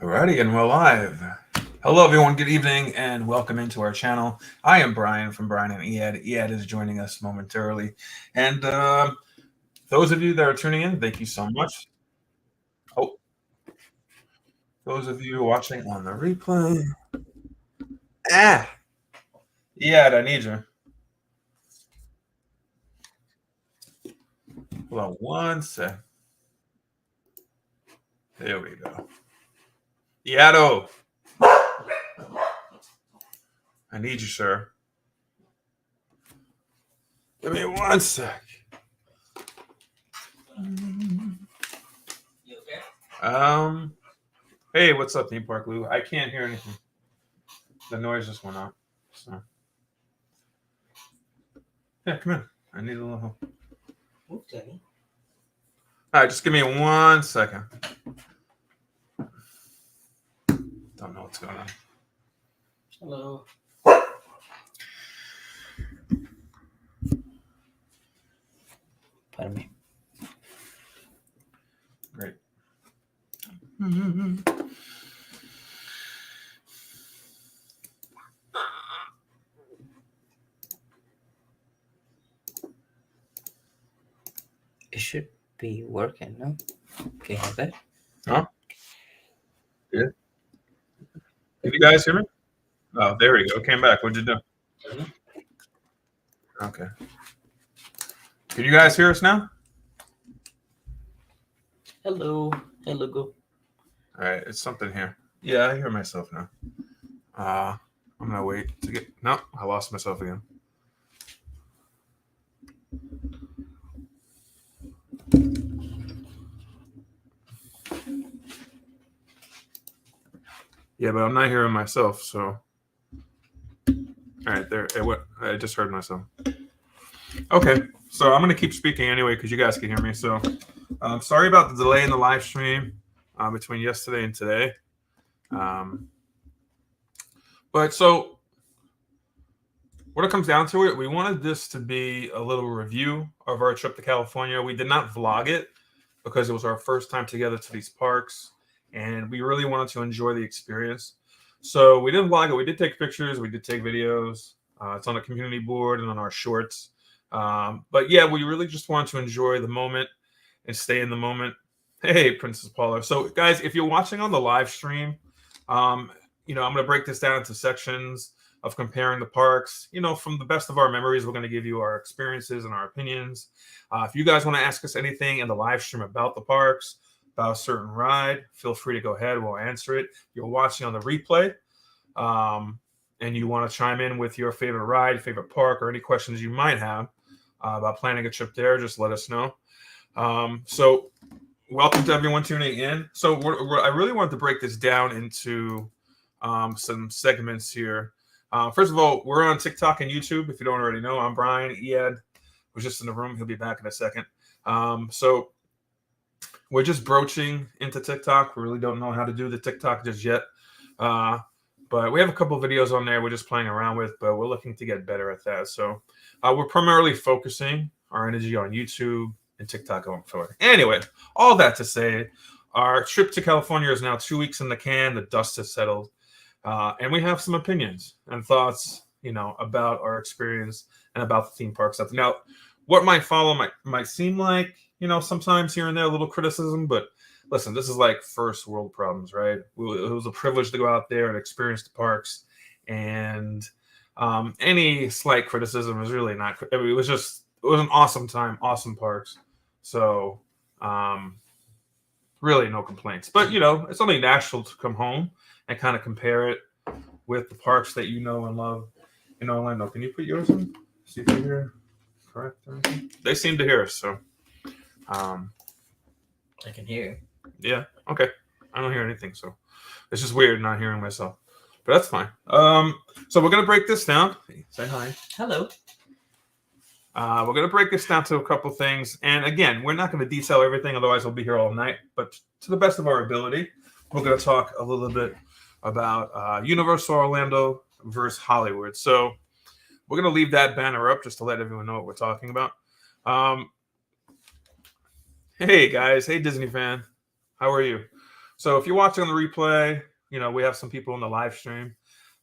Alrighty, and we're live. Hello, everyone. Good evening, and welcome into our channel. I am Brian from Brian and Eyad. Eyad is joining us momentarily, and those of you that are tuning in, thank you so much. Oh, those of you watching on the replay, Eyad, I need you. Hold on one sec. There we go. Eyado, I need you, sir. Give me one sec. You okay? Hey, what's up, Theme Park Lou? I can't hear anything. The noise just went out. So, yeah, come in. I need a little help. Okay. All right, just give me 1 second. Don't know what's going on. Hello. Pardon me. Great. It should be working, no? Okay, have that. Huh? Yeah. Can you guys hear me? Oh, there we go. Came back. What'd you do? Okay. Can you guys hear us now? Hello. Hello, go. All right, it's something here. Yeah, I hear myself now. I'm gonna wait to get. No, I lost myself again. Yeah, but I'm not hearing myself. So, all right, there. I just heard myself. Okay, so I'm gonna keep speaking anyway because you guys can hear me. So, sorry about the delay in the live stream between yesterday and today. But so, when it comes down to it, we wanted this to be a little review of our trip to California. We did not vlog it because it was our first time together to these parks, and we really wanted to enjoy the experience. So we didn't vlog it. We did take pictures. We did take videos. It's on a community board and on our shorts. But yeah, we really just wanted to enjoy the moment and stay in the moment. Hey, Princess Paula. So guys, if you're watching on the live stream, I'm going to break this down into sections of comparing the parks. From the best of our memories, we're going to give you our experiences and our opinions. If you guys want to ask us anything in the live stream about the parks, about a certain ride, feel free to go ahead. We'll answer it. You're watching on the replay, and you want to chime in with your favorite ride, favorite park, or any questions you might have about planning a trip there, just let us know. So welcome to everyone tuning in. So I really wanted to break this down into some segments here. First of all, we're on TikTok and YouTube. If you don't already know, I'm Brian. Eyad was just in the room. He'll be back in a second. So we're just broaching into TikTok. We really don't know how to do the TikTok just yet. But we have a couple of videos on there we're just playing around with, but we're looking to get better at that. So we're primarily focusing our energy on YouTube and TikTok going forward. Anyway, all that to say, our trip to California is now 2 weeks in the can. The dust has settled. And we have some opinions and thoughts, about our experience and about the theme park stuff. Now, what might follow might seem like, sometimes here and there a little criticism, but listen, this is like first world problems, right? It was a privilege to go out there and experience the parks, and any slight criticism is really not. I mean, it was an awesome time, awesome parks. So really no complaints. But it's only natural to come home and kind of compare it with the parks that you know and love in Orlando. Can you put yours in? See if you hear correct or anything? They seem to hear us, so I can hear. Yeah, okay. I don't hear anything, so it's just weird not hearing myself. But that's fine. So we're gonna break this down. Hey, say hi. Hello. We're going to break this down to a couple things. And again, we're not going to detail everything, otherwise we'll be here all night. But to the best of our ability, we're going to talk a little bit about Universal Orlando versus Hollywood. So we're going to leave that banner up just to let everyone know what we're talking about. Hey, guys. Hey, Disney fan. How are you? So if you're watching on the replay, we have some people in the live stream.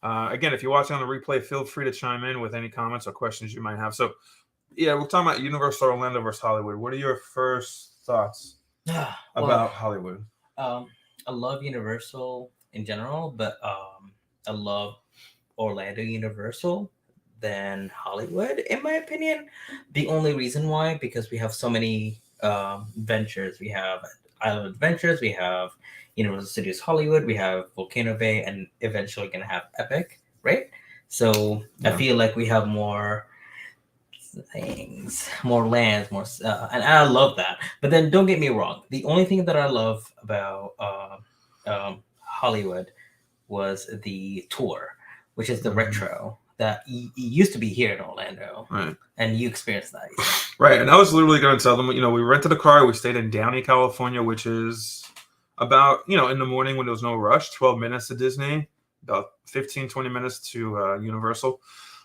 Again, if you're watching on the replay, feel free to chime in with any comments or questions you might have. So, yeah, we're talking about Universal Orlando versus Hollywood. What are your first thoughts about Hollywood? I love Universal in general, but I love Orlando Universal than Hollywood, in my opinion. The only reason why, because we have so many ventures. We have Island Adventures, we have Universal Studios Hollywood, we have Volcano Bay, and eventually going to have Epic, right? So I feel like we have more things, more lands, more, and I love that. But then don't get me wrong. The only thing that I love about Hollywood was the tour, which is the retro that used to be here in Orlando, right? And you experienced that, right? And I was literally going to tell them, we rented a car. We stayed in Downey, California, which is about, in the morning when there was no rush, 12 minutes to Disney, about 15, 20 minutes to Universal.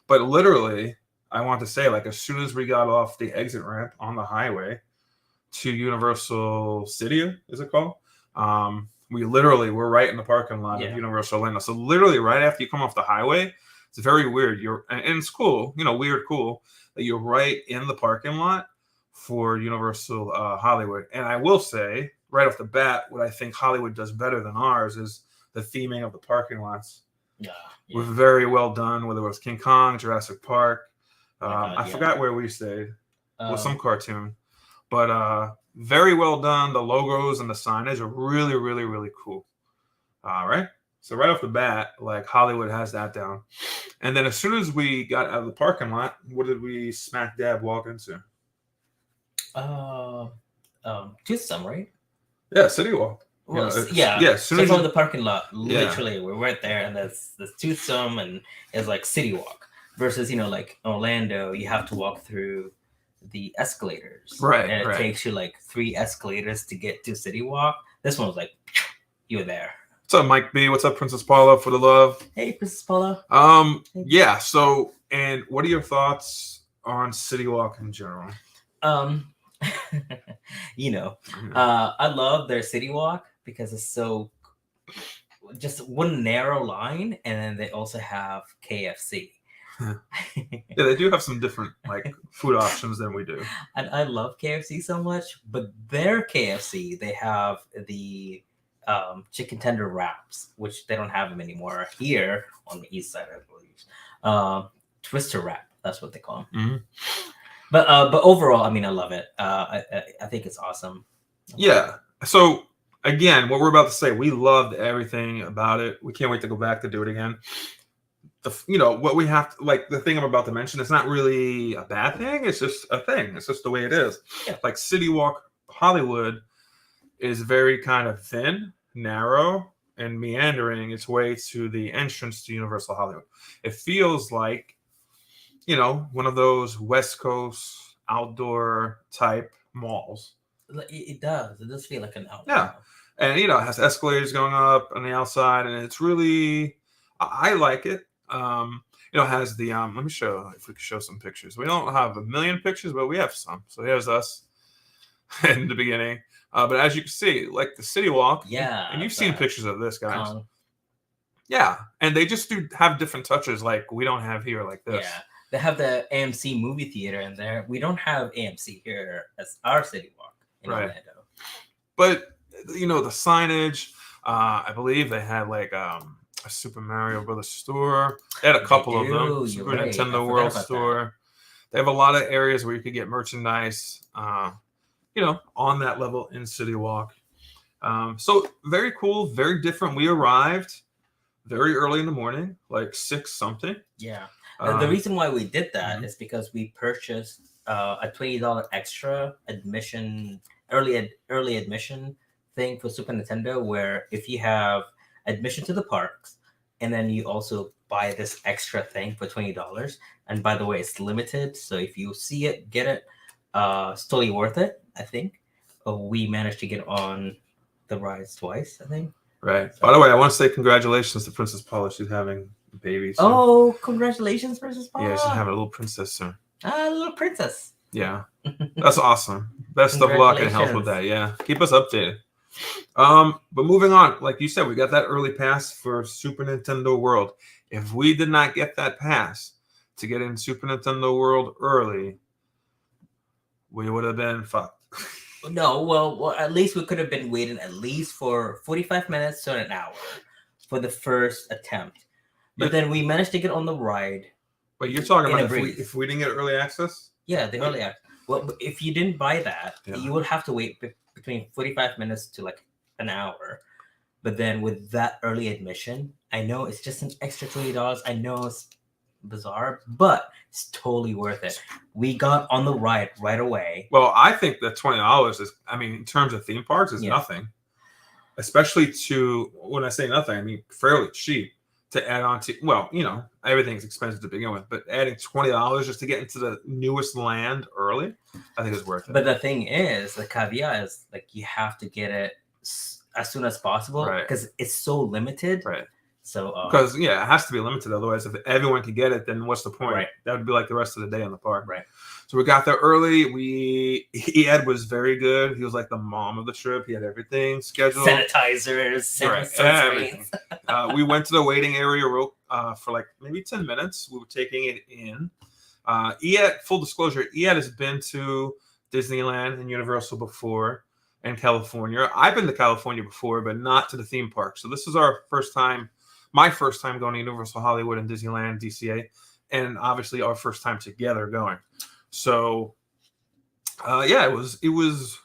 But literally, I want to say, like, as soon as we got off the exit ramp on the highway to Universal City, is it called? We literally were right in the parking lot of Universal Orlando. So literally right after you come off the highway, it's very weird. And it's cool, weird, cool that you're right in the parking lot for Universal Hollywood. And I will say right off the bat, what I think Hollywood does better than ours is the theming of the parking lots. Yeah. Was very well done, whether it was King Kong, Jurassic Park. I forgot where we stayed. It was some cartoon. But very well done. The logos and the signage are really, really, really cool. All right. So right off the bat, like, Hollywood has that down. And then as soon as we got out of the parking lot, what did we smack dab walk into? Tucson, right? Yeah, City Walk. Well, yeah. So from the parking lot, literally, we're right there, and there's Tucson, and it's like City Walk. Versus, like Orlando, you have to walk through the escalators, right? And it takes you like 3 escalators to get to City Walk. This one was like, you were there. What's up, Mike B? What's up, Princess Paula, for the love? Hey, Princess Paula. Yeah. So, and what are your thoughts on City Walk in general? I love their City Walk because it's so just one narrow line, and then they also have KFC. Yeah, they do have some different like food options than we do. And I love KFC so much, but their KFC, they have the chicken tender wraps, which they don't have them anymore here on the east side, I believe. Twister wrap, that's what they call them. Mm-hmm. But overall, I mean, I love it. I think it's awesome. Yeah. So again, what we're about to say, we loved everything about it. We can't wait to go back to do it again. What we have to, like, the thing I'm about to mention, it's not really a bad thing. It's just a thing. It's just the way it is. Yeah. Like City Walk Hollywood is very kind of thin, narrow, and meandering its way to the entrance to Universal Hollywood. It feels like, one of those West Coast outdoor type malls. It does. It does feel like an outdoor. Yeah. And, it has escalators going up on the outside, and it's really, I like it. It has the let me show if we can show some pictures. We don't have a million pictures, but we have some. So here's us in the beginning. But as you can see, like the City Walk, and you've seen pictures of this, guys. Yeah, and they just do have different touches like we don't have here, like this. Yeah, they have the AMC movie theater in there. We don't have AMC here as our City Walk in Orlando. But the signage, I believe they had like a Super Mario Brothers store. They had a couple of them. Super Nintendo World store. They have a lot of areas where you could get merchandise, on that level in City Walk. So very cool, very different. We arrived very early in the morning, like 6 something. Yeah. The reason why we did that is because we purchased a $20 extra admission, early admission thing for Super Nintendo, where if you have admission to the parks, and then you also buy this extra thing for $20. And by the way, it's limited, so if you see it, get it. It's totally worth it, I think. We managed to get on the rides twice, I think. Right. So, by the way, I want to say congratulations to Princess Paula. She's having a baby soon. Oh, congratulations, Princess Paula. Yeah, she's having a little princess soon. A little princess. Yeah. That's awesome. Best of luck and health with that. Yeah. Keep us updated. But moving on, like you said, we got that early pass for Super Nintendo World. If we did not get that pass to get in Super Nintendo World early, we would have been fucked. No, well, at least we could have been waiting at least for 45 minutes to an hour for the first attempt. But then we managed to get on the ride. But you're talking about if we didn't get early access? Yeah, the early access. Well, if you didn't buy that, you would have to wait between 45 minutes to like an hour. But then with that early admission, I know it's just an extra $20. I know it's bizarre, but it's totally worth it. We got on the ride right away. Well, I think that $20 is, I mean, in terms of theme parks, is nothing. Especially when I say nothing, I mean fairly cheap to add on to. Well, you know, everything's expensive to begin with, but adding $20 just to get into the newest land early, I think is worth it. But the thing is, the caveat is like you have to get it as soon as possible because it's so limited. Right. So because it has to be limited. Otherwise, if everyone can get it, then what's the point? Right. That would be like the rest of the day in the park. Right. So we got there early. Eyad was very good. He was like the mom of the trip. He had everything scheduled. Sanitizers, everything. We went to the waiting area for like maybe 10 minutes. We were taking it in. Eyad, full disclosure, Eyad has been to Disneyland and Universal before in California. I've been to California before, but not to the theme park. So this is our first time. My first time going to Universal Hollywood and Disneyland, DCA, and obviously our first time together going. So, it was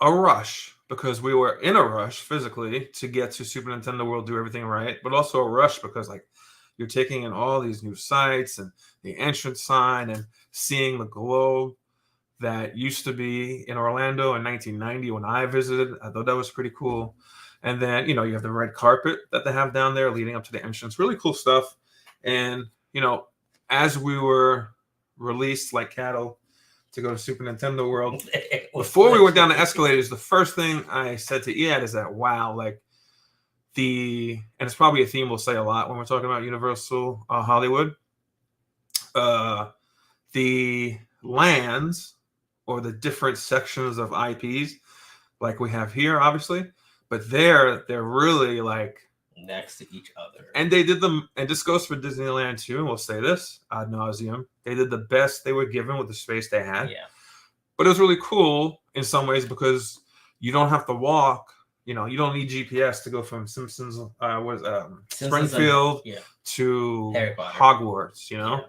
a rush because we were in a rush physically to get to Super Nintendo World, do everything right, but also a rush because like you're taking in all these new sites and the entrance sign and seeing the globe that used to be in Orlando in 1990 when I visited. I thought that was pretty cool. And then, you have the red carpet that they have down there leading up to the entrance. Really cool stuff. And, as we were released like cattle to go to Super Nintendo World, before we went down the escalators, the first thing I said to Eyad is that, wow, like and it's probably a theme we'll say a lot when we're talking about Universal Hollywood, the lands or the different sections of IPs like we have here, obviously. But they're really like next to each other. And they did them, and this goes for Disneyland too, and we'll say this ad nauseum. They did the best they were given with the space they had. Yeah. But it was really cool in some ways because you don't have to walk. You don't need GPS to go from Springfield to Hogwarts,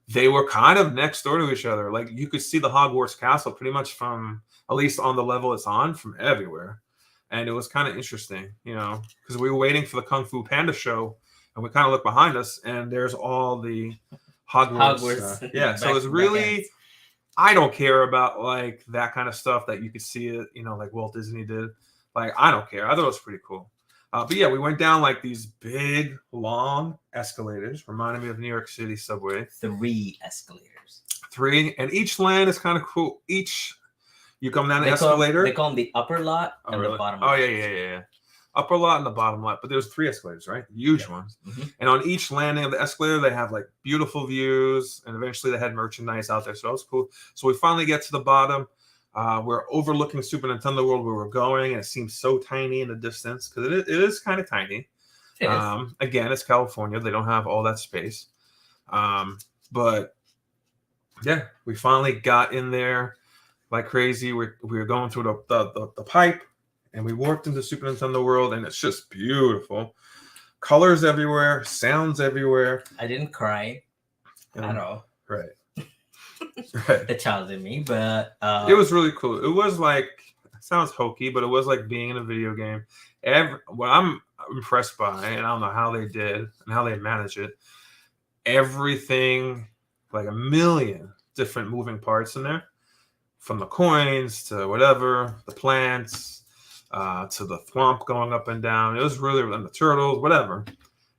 They were kind of next door to each other. Like you could see the Hogwarts castle pretty much from, at least on the level it's on, from everywhere. And it was kind of interesting, because we were waiting for the Kung Fu Panda show, and we kind of look behind us, and there's all the Hogwarts. So it's really, I don't care about like that kind of stuff that you could see it, like Walt Disney did. Like I don't care. I thought it was pretty cool. But yeah, we went down like these big, long escalators, reminding me of New York City subway. 3 escalators. 3, and each land is kind of cool. You come down the escalator. They call them the upper lot and the bottom lot. Oh, yeah. Upper lot and the bottom lot. But there's 3 escalators, right? Huge ones. Mm-hmm. And on each landing of the escalator, they have like beautiful views. And eventually they had merchandise out there. So that was cool. So we finally get to the bottom. We're overlooking Super Nintendo World where we're going. And it seems so tiny in the distance because it is kind of tiny. Again, it's California. They don't have all that space. But yeah, we finally got in there. Like crazy, we were going through the pipe, and we warped into Super Nintendo World, and it's just beautiful. Colors everywhere, sounds everywhere. I didn't cry at all. Right. The child in me, but it was really cool. It was like, it sounds hokey, but it was like being in a video game. What I'm impressed by, and I don't know how they did and how they managed it, everything, like a million different moving parts in there. From the coins to whatever, the plants, to the thwomp going up and down. It was really, and the turtles, whatever,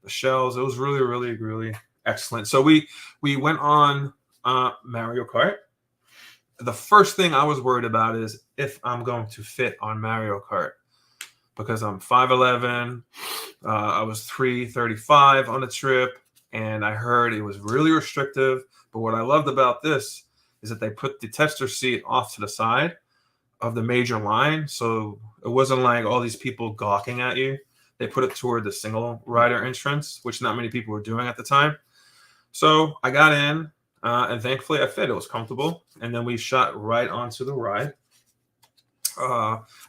the shells. It was really, really, really excellent. So we went on Mario Kart. The first thing I was worried about is if I'm going to fit on Mario Kart because I'm 5'11". I was 335 on the trip, and I heard it was really restrictive. But what I loved about this is that they put the tester seat off to the side of the major line, so it wasn't like all these people gawking at you. They put it toward the single rider entrance, which not many people were doing at the time. So I got in, and thankfully I fit. It was comfortable, and then we shot right onto the ride.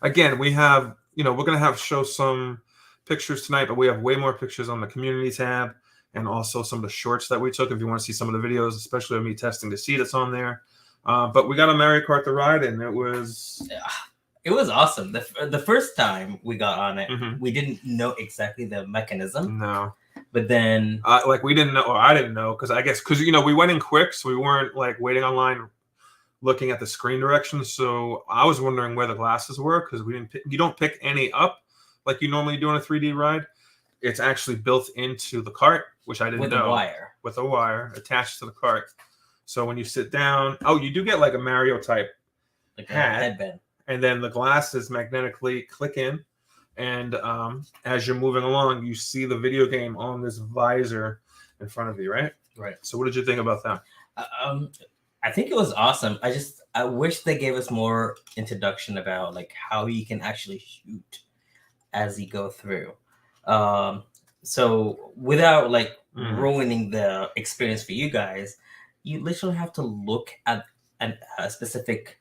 Again, we have, we're gonna show some pictures tonight, but we have way more pictures on the community tab, and also some of the shorts that we took. If you want to see some of the videos, especially of me testing the seat, it's on there. But we got a Mario Kart to ride, and it was awesome. The first time we got on it, Mhm. we didn't know exactly the mechanism. No. But then, we didn't know, or I didn't know, because we went in quick, so we weren't like waiting online, looking at the screen direction. So I was wondering where the glasses were, because you don't pick any up like you normally do on a 3D ride. It's actually built into the cart, which I didn't know. With a wire attached to the cart. So when you sit down, you do get like a Mario type like a headband, and then the glasses magnetically click in. And as you're moving along, you see the video game on this visor in front of you, right? Right. So what did you think about that? I think it was awesome. I wish they gave us more introduction about like how you can actually shoot as you go through. So without like ruining the experience for you guys, you literally have to look at a specific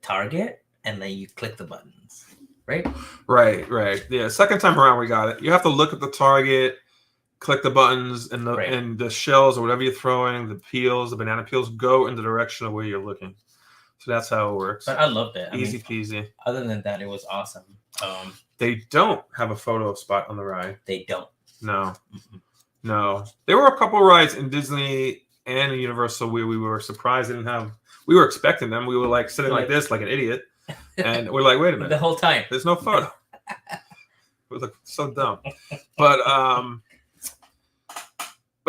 target and then you click the buttons, right? Right. Yeah, second time around we got it. You have to look at the target, click the buttons, and the shells or whatever you're throwing, the banana peels go in the direction of where you're looking. So that's how it works. But I loved it. Easy peasy. Other than that, it was awesome. They don't have a photo spot on the ride. They don't. No. No. There were a couple rides in Disney and Universal where we were surprised they didn't have. We were expecting them. We were like sitting like this, like an idiot. And we're like, wait a minute. The whole time. There's no photo. We look so dumb. But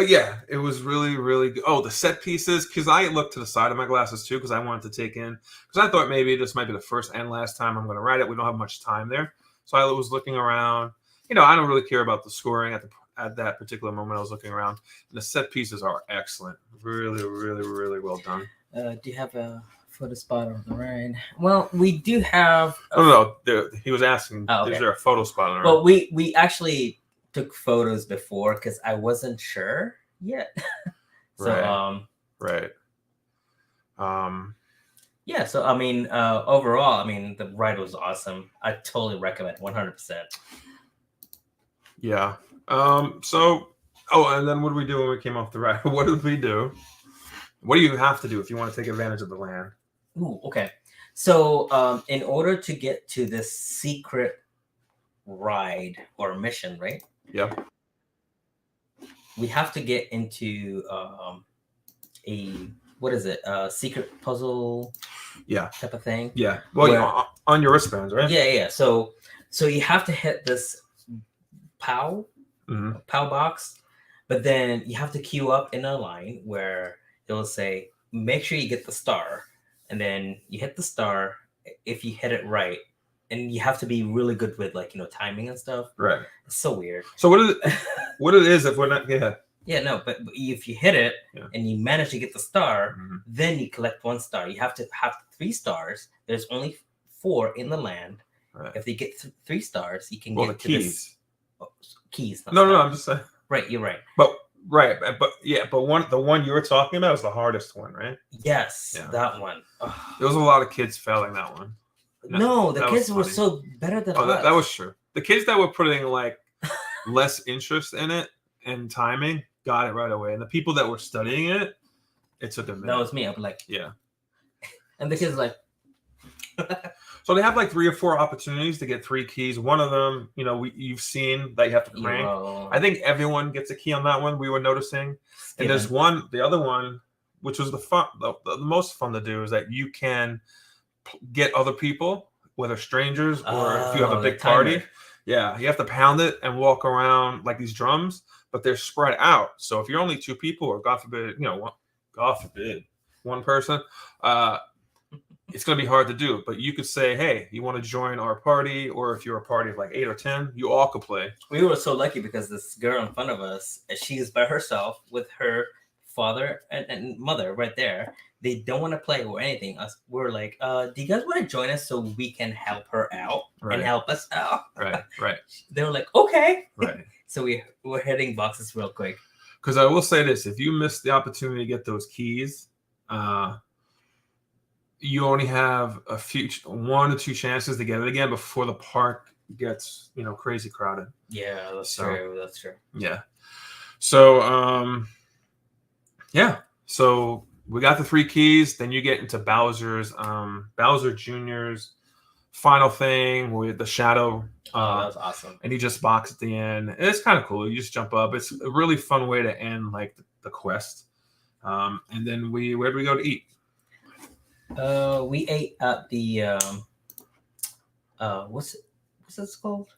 yeah, it was really, really good. Oh, the set pieces, because I looked to the side of my glasses too, because I wanted to take in, because I thought maybe this might be the first and last time I'm going to ride it. We don't have much time there. So I was looking around. I don't really care about the scoring at that particular moment. I was looking around. And the set pieces are excellent. Really, really, really well done. Do you have a photo spot on the ride? Well, we do have. No. He was asking, is there a photo spot on the ride? Well, we actually took photos before because I wasn't sure yet. So right. Yeah, so overall, the ride was awesome. I totally recommend 100%. Yeah. And then what did we do when we came off the ride? What did we do? What do you have to do if you want to take advantage of the land? Ooh, okay. So in order to get to this secret ride or mission, right? Yep. We have to get into a secret puzzle type of thing. Yeah. Well, on your wristbands, right? Yeah. So you have to hit this POW box, but then you have to queue up in a line where it'll say, make sure you get the star. And then you hit the star if you hit it right. And you have to be really good with timing and stuff. Right. It's so weird. So what it is if we're not Yeah, no, but if you hit it and you manage to get the star, then you collect 1 star. You have to have 3 stars. There's only 4 in the land. Right. If you get 3 stars, you can get the to keys. This. Oh, keys. No, I'm just saying. Right, you're right. But the one you were talking about is the hardest one, right? Yes, that one. Ugh. There was a lot of kids failing that one. No, the kids were so better than us. That was true. The kids that were putting less interest in it and timing got it right away, and the people that were studying it took a minute. That was me. I'm like, yeah. And the kids like. So they have 3 or 4 opportunities to get 3 keys. One of them, you've seen that you have to crank. I think everyone gets a key on that one. We were noticing, and there's the other one, which was the most fun to do, is that you can get other people, whether strangers or if you have a big party. Yeah, you have to pound it and walk around like these drums, but they're spread out. So if you're only 2 people, or God forbid, one person, it's going to be hard to do. But you could say, hey, you want to join our party? Or if you're a party of 8 or 10, you all could play. We were so lucky because this girl in front of us, she is by herself with her father and mother right there. They don't want to play or anything. We're like, do you guys want to join us so we can help her out and help us out? Right. They were like, okay. Right. So we're hitting boxes real quick. Because I will say this: if you miss the opportunity to get those keys, you only have a few, 1 or 2 chances to get it again before the park gets, crazy crowded. Yeah, that's true. That's true. Yeah. So, So we got the 3 keys. Then you get into Bowser Jr.'s final thing with the shadow. That was awesome. And he just box at the end. It's kind of cool. You just jump up. It's a really fun way to end like the quest. And then where do we go to eat? We ate at the what's this called?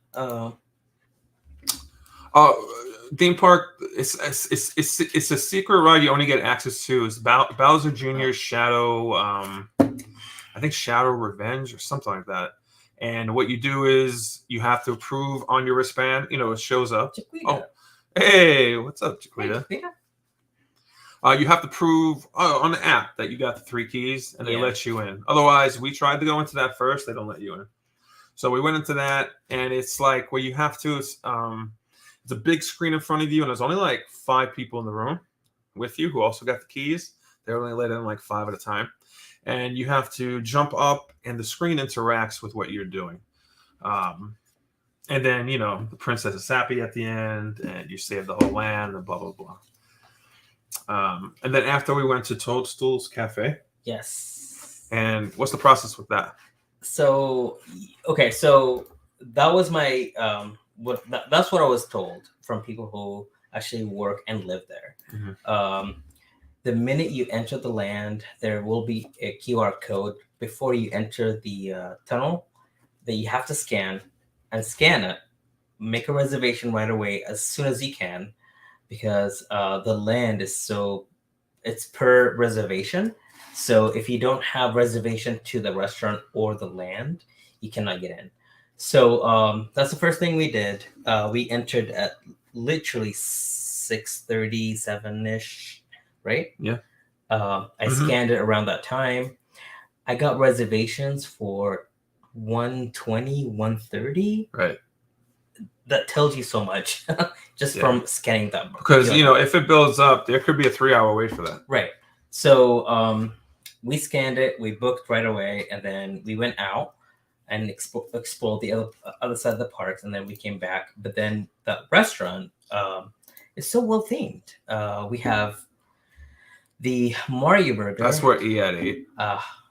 Theme park. It's a secret ride you only get access to. It's Bowser Jr.'s Shadow. I think Shadow Revenge or something like that. And what you do is you have to approve on your wristband. It shows up. Chiquita. Oh, hey, what's up, Chiquita? Hey, You have to prove on the app that you got the 3 keys, and they let you in. Otherwise, we tried to go into that first; they don't let you in. So we went into that, and it's like where you have to. It's a big screen in front of you, and there's only like 5 people in the room with you who also got the keys. They're only let in like 5 at a time. And you have to jump up, and the screen interacts with what you're doing. And then, the princess is happy at the end, and you save the whole land, and blah, blah, blah. And then after we went to Toadstool's Cafe. Yes. And what's the process with that? So, okay, so that was my, that's what I was told from people who actually work and live there. Mm-hmm. The minute you enter the land, there will be a QR code before you enter the tunnel that you have to scan it, make a reservation right away as soon as you can, because the land is it's per reservation. So if you don't have reservation to the restaurant or the land, you cannot get in. So that's the first thing we did. We entered at literally 6:37ish. Right? Yeah. I scanned it around that time. I got reservations for 1:20, 1:30. Right. That tells you so much just from scanning that. Because, if it builds up, there could be a 3-hour wait for that. Right. So we scanned it, we booked right away, and then we went out and explored the other side of the parks, and then we came back. But then the restaurant is so well themed. We have the Mario burger. That's where Eyad ate.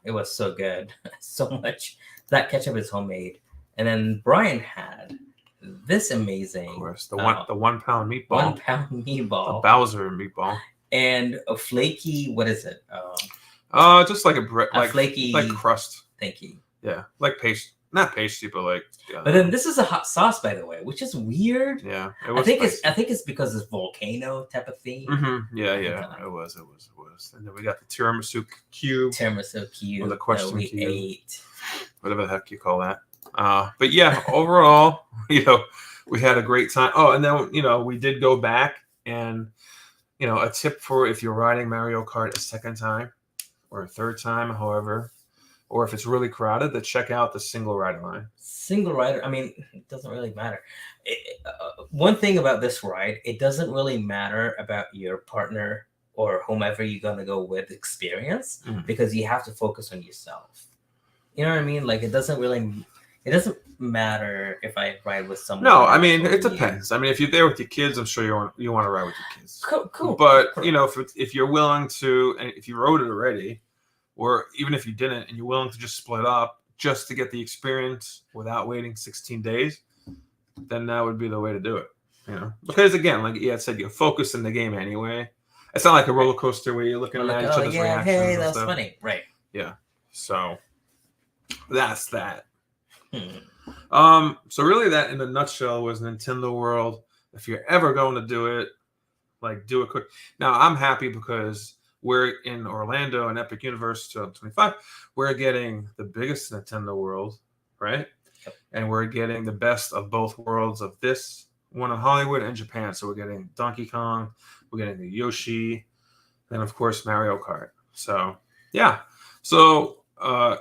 It was so good. So much. That ketchup is homemade. And then Brian had this amazing. Of course. The 1 pound meatball. 1 pound meatball. The Bowser meatball. And a flaky, what is it? Just like a flaky. Like crust. Thank you. Yeah. Like paste. Not pasty, but like. But then this is a hot sauce, by the way, which is weird. Yeah, I think it's because it's volcano type of theme. Mm-hmm. Yeah, it was. And then we got the tiramisu cube. Or the question that we cube. ate. Whatever the heck you call that. But yeah, overall, we had a great time. Oh, and then we did go back, and a tip for if you're riding Mario Kart a second time or a third time, however. Or if it's really crowded, to check out the single rider line. Single rider, I mean, it doesn't really matter. One thing about this ride, it doesn't really matter about your partner or whomever you're going to go with experience, because you have to focus on yourself. You know what I mean? Like, it doesn't matter if I ride with someone. No, I mean, it depends. I mean, if you're there with your kids, I'm sure you want to ride with your kids. Cool. But, if you're willing to, and if you rode it already, or even if you didn't and you're willing to just split up just to get the experience without waiting 16 days, then that would be the way to do it. Because again, like Eyad said, you're focused in the game anyway. It's not like a roller coaster where you're looking at each other's reactions. Hey, that's funny. Right. Yeah. So that's that. So really that in a nutshell was Nintendo World. If you're ever going to do it, like do it quick. Now I'm happy because we're in Orlando and Epic Universe 2025. We're getting the biggest Nintendo World, right? Yep. And we're getting the best of both worlds of this one in Hollywood and Japan. So we're getting Donkey Kong, we're getting the Yoshi, and of course Mario Kart. So Yeah. So, by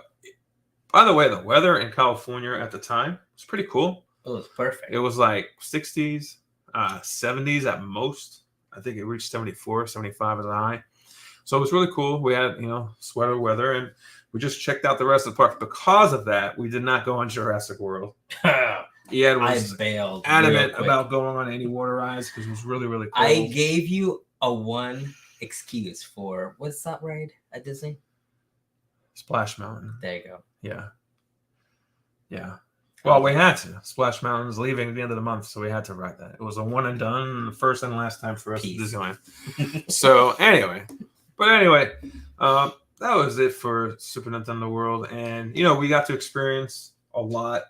the way, the weather in California at the time was pretty cool. It was perfect. It was like 60s, 70s at most. I think it reached 74, 75 as a high. So it was really cool. We had, sweater weather, and we just checked out the rest of the park. Because of that, we did not go on Jurassic World. Eyad was bailed adamant about going on any water rides because it was really, really cold. I gave you a one excuse for what's that ride at Disney? Splash Mountain. There you go. Yeah. Yeah. Well, we had to. Splash Mountain's leaving at the end of the month, so we had to ride that. It was a one and done, the first and last time for us at Disneyland. So anyway, that was it for Super Nintendo World, and we got to experience a lot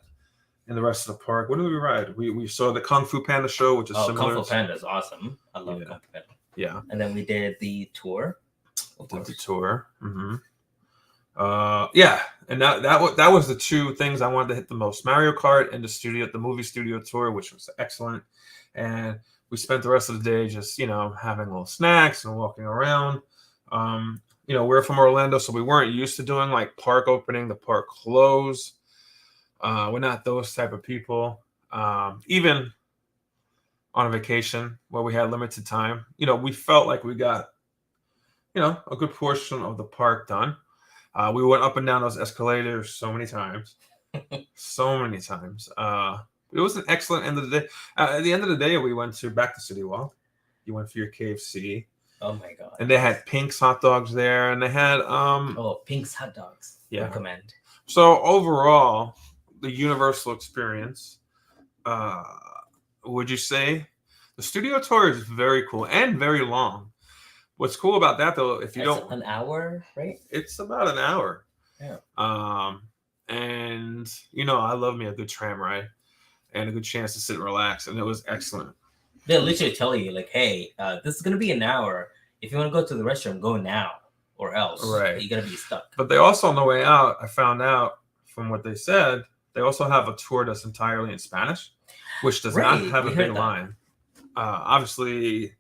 in the rest of the park. What did we ride? We saw the Kung Fu Panda show, which is similar. Kung Fu Panda is awesome. I love Kung Fu Panda. Yeah. And then we did the tour. Did the tour. Mm-hmm. And that was the two things I wanted to hit the most: Mario Kart and the movie studio tour, which was excellent. And we spent the rest of the day just having little snacks and walking around. We're from Orlando, so we weren't used to doing like park opening, the park close. We're not those type of people. Even on a vacation where we had limited time, we felt like we got a good portion of the park done. We went up and down those escalators so many times. It was an excellent end of the day. At the end of the day, we went back to City Walk. You went for your KFC. Oh my god! And they had Pink's hot dogs there, and they had Pink's hot dogs. Yeah. Recommend. So overall, the Universal experience, would you say the studio tour is very cool and very long? What's cool about that, though, if you don't... an hour, right? It's about an hour. Yeah. And, I love me a good tram ride and a good chance to sit and relax, and it was excellent. They'll literally tell you, like, hey, this is going to be an hour. If you want to go to the restroom, go now, or else you're going to be stuck. But they also, on the way out, I found out from what they said, they also have a tour that's entirely in Spanish, which does not have a big line. Obviously...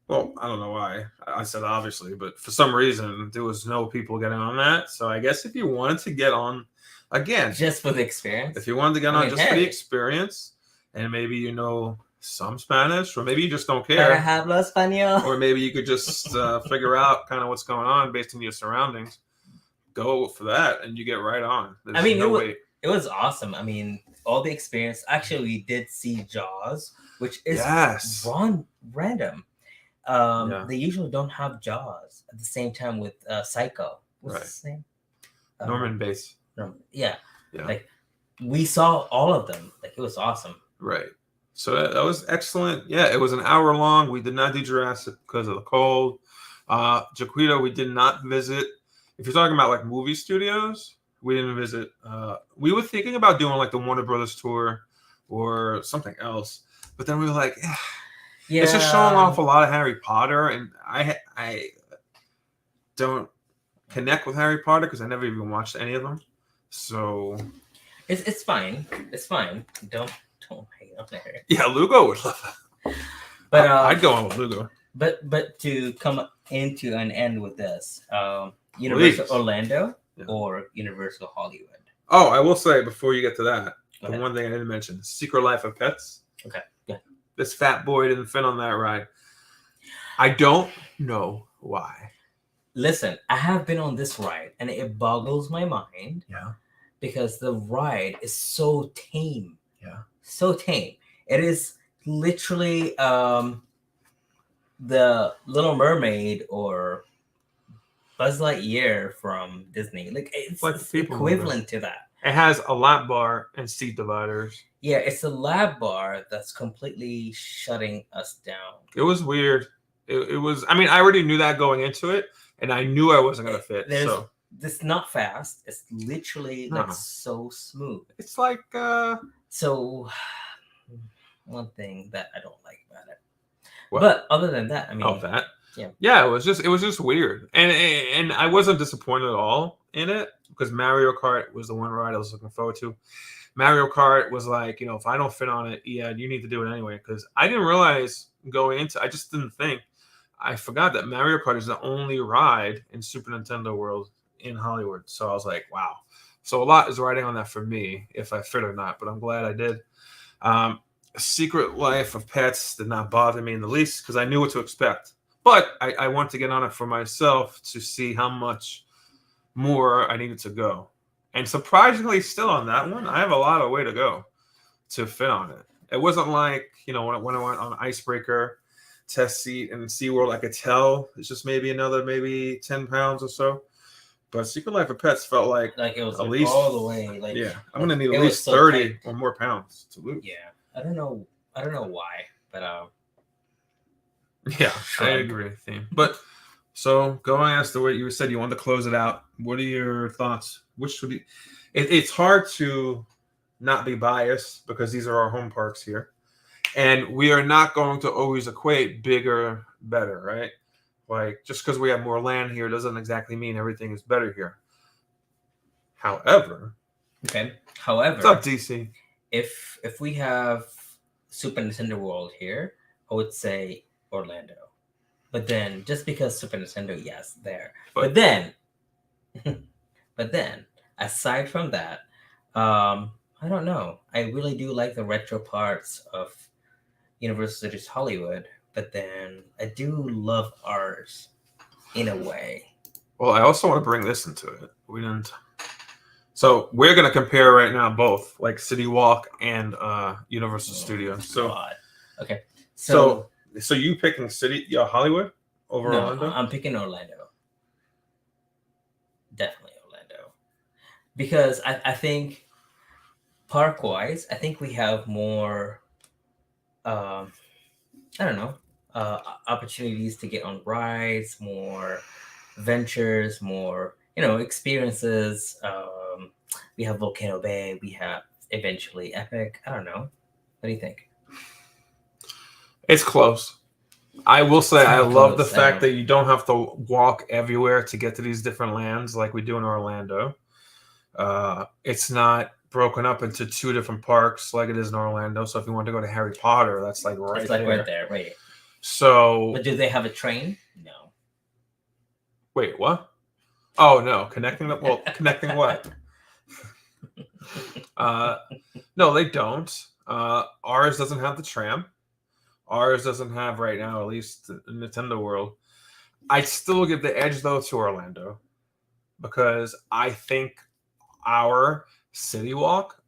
Well, I don't know why I said obviously, but for some reason there was no people getting on that. So I guess if you wanted to get on, again, just for the experience, if you wanted to get on just for the experience, and maybe some Spanish, or maybe you just don't care, I hablo español, or maybe you could just figure out kind of what's going on based on your surroundings. Go for that, and you get right on. There's it was awesome. I mean, all the experience. Actually, we did see Jaws, which is random. They usually don't have Jaws at the same time with Psycho. What's his name? Norman Bates. Yeah. Like we saw all of them. Like it was awesome. Right. So that was excellent. Yeah, it was an hour long. We did not do Jurassic because of the cold. Jaquita, we did not visit. If you're talking about like movie studios, we didn't visit. We were thinking about doing like the Warner Brothers tour or something else, but then we were like, yeah, it's just showing off a lot of Harry Potter, and I don't connect with Harry Potter because I never even watched any of them. So it's fine. It's fine. Don't hate on Harry. Yeah, Lugo would love that. But I'd go on with Lugo. But to come into an end with this, Universal Orlando or Universal Hollywood. Oh, I will say before you get to that, one thing I didn't mention: Secret Life of Pets. Okay. This fat boy didn't fit on that ride. I don't know why. Listen, I have been on this ride, and it boggles my mind. Yeah. Because the ride is so tame. Yeah. So tame. It is literally the Little Mermaid or Buzz Lightyear from Disney. Like it's equivalent to that. It has a lap bar and seat dividers. Yeah, it's a lab bar that's completely shutting us down. It was weird. It was. I mean, I already knew that going into it, and I knew I wasn't gonna fit. So it's not fast. It's literally like so smooth. It's like so. One thing that I don't like about it, but other than that, I mean, yeah, it was just weird, and I wasn't disappointed at all in it because Mario Kart was the one ride I was looking forward to. Mario Kart was like, if I don't fit on it, yeah, you need to do it anyway. Because I didn't realize going into, I just didn't think. I forgot that Mario Kart is the only ride in Super Nintendo World in Hollywood. So I was like, wow. So a lot is riding on that for me, if I fit or not. But I'm glad I did. Secret Life of Pets did not bother me in the least because I knew what to expect. But I want to get on it for myself to see how much more I needed to go. And surprisingly, still on that one, I have a lot of way to go to fit on it. It wasn't like, when I went on Icebreaker, Test Seat, and SeaWorld, I could tell it's just maybe another 10 pounds or so. But Secret Life of Pets felt like it was at least all the way. I'm gonna need it at was least so 30 tight. or more pounds to lose. Yeah, I don't know why, but Yeah, I shrug. agree, theme. But so going as the way you said you wanted to close it out, what are your thoughts? Which would it's hard to not be biased because these are our home parks here. And we are not going to always equate bigger, better, right? Like just because we have more land here doesn't exactly mean everything is better here. However, what's up, DC? If we have Super Nintendo World here, I would say Orlando. But then, just because Super Nintendo, yes, there. But then, aside from that, I don't know. I really do like the retro parts of Universal Studios Hollywood, but then I do love ours in a way. Well, I also want to bring this into it. We didn't. So we're gonna compare right now both like City Walk and Universal Studios. So God. Okay. So you picking Hollywood over No, Orlando? I'm picking Orlando. Definitely Orlando. Because I think park-wise, I think we have more I don't know, opportunities to get on rides, more ventures, more, experiences. We have Volcano Bay, we have eventually Epic. I don't know. What do you think? It's close. I will say I love the close, fact that you don't have to walk everywhere to get to these different lands like we do in Orlando. It's not broken up into two different parks like it is in Orlando. So if you want to go to Harry Potter, that's like right It's like there. right there, right. So, but do they have a train? No. Wait, what? Oh no, connecting what? No, they don't. Ours doesn't have the tram. Ours doesn't have right now, at least in Nintendo World. I'd still give the edge though to Orlando because I think our City Walk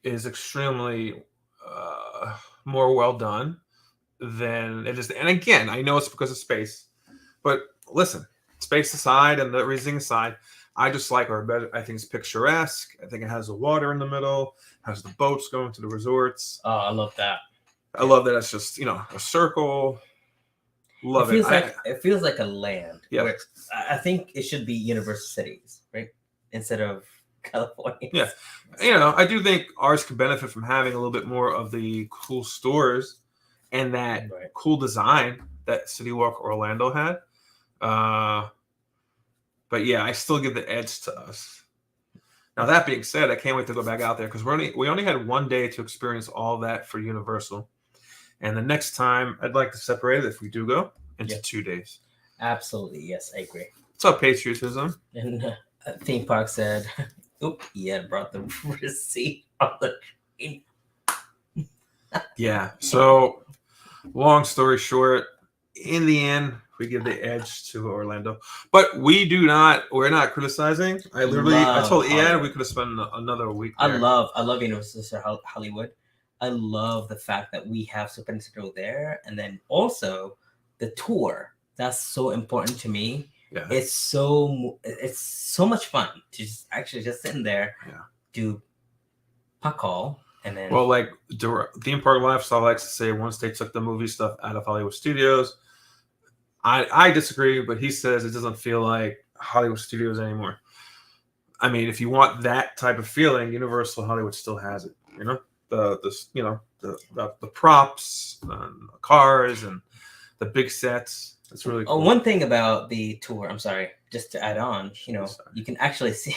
is extremely more well done than it is. And again, I know it's because of space, but listen, space aside and the reasoning aside, I just like our better. I think it's picturesque. I think it has the water in the middle, has the boats going to the resorts. Oh, I love that. I love that it's just a circle. Love it. It feels like a land. Yeah. Where I think it should be Universal Cities, right, instead of California. Yeah, I do think ours could benefit from having a little bit more of the cool stores and that cool design that City Walk Orlando had. But yeah, I still give the edge to us. Now that being said, I can't wait to go back out there because we only had one day to experience all that for Universal, and the next time I'd like to separate it if we do go into 2 days. Absolutely, yes, I agree. What's up, patriotism? And theme park said, "Oop, brought the receipt on the train." Yeah. So, long story short, in the end, we give the edge to Orlando, but we're not criticizing. I told Eyad we could have spent another week there. I love Universal Hollywood. I love the fact that we have Super Nintendo there, and then also the tour. That's so important to me. Yeah. It's so much fun to just sit in there, do puck call, and then like Theme Park Lifestyle likes to say, once they took the movie stuff out of Hollywood Studios. I disagree, but he says it doesn't feel like Hollywood Studios anymore. I mean, if you want that type of feeling, Universal Hollywood still has it. The props, and the cars, and the big sets. It's really cool. One thing about the tour, I'm sorry, just to add on, you can actually see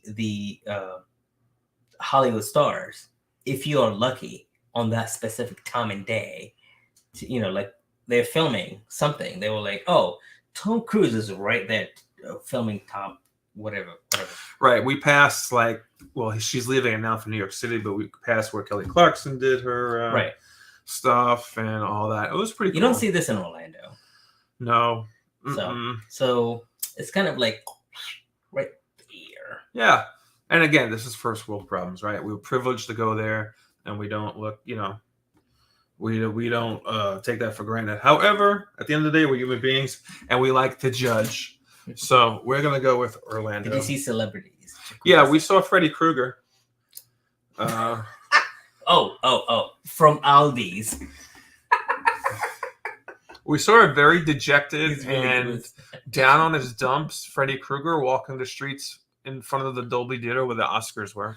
the Hollywood stars if you are lucky on that specific time and day. Like they're filming something, they were like, "Oh, Tom Cruise is right there, filming top whatever. Right. We passed she's leaving now for New York City, but we passed where Kelly Clarkson did her Right. stuff and all that. It was pretty cool. You don't see this in Orlando. No. So it's kind of like right here. Yeah. And again, this is first world problems, right? We were privileged to go there, and we don't look, we don't take that for granted. However, at the end of the day, we're human beings, and we like to judge. So we're gonna go with Orlando. Did you see celebrities? Yeah, we saw Freddy Krueger. From Aldi's. We saw a very dejected and down on his dumps Freddy Krueger walking the streets in front of the Dolby Theater where the Oscars were.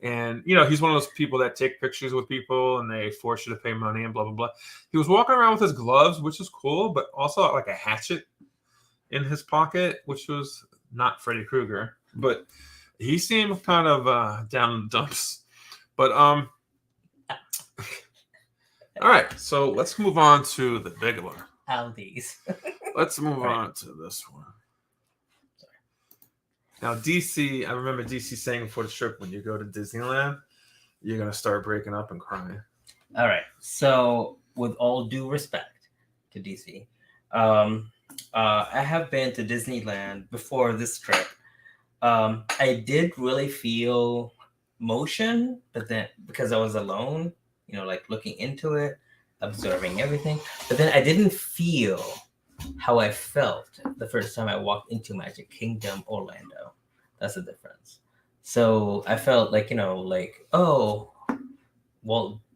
And, he's one of those people that take pictures with people and they force you to pay money and blah, blah, blah. He was walking around with his gloves, which is cool, but also like a hatchet in his pocket, which was not Freddy Krueger. But he seemed kind of down in the dumps. But, all right, so let's move on to the big one. Aldi's. Let's move on to this one. Now, DC, I remember DC saying before the trip, when you go to Disneyland, you're going to start breaking up and crying. All right. So, with all due respect to DC, I have been to Disneyland before this trip. I did really feel motion, but then because I was alone, looking into it, observing everything, but then I didn't feel how I felt the first time I walked into Magic Kingdom Orlando. That's the difference. So I felt like, Walt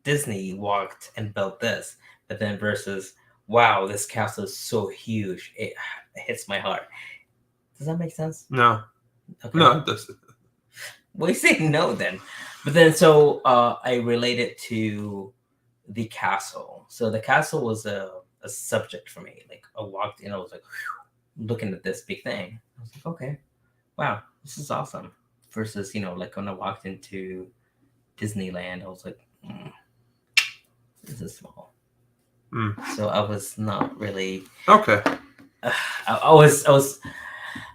Disney walked and built this, but then versus, wow, this castle is so huge. It hits my heart. Does that make sense? No. Okay. No, it doesn't. Well, you say no then. But then, so I related to the castle. So the castle was a subject for me. Like I walked in, I was like, whew, looking at this big thing. I was like, okay, wow, this is awesome. Versus, like when I walked into Disneyland, I was like, this is small. So I was not really okay. I was.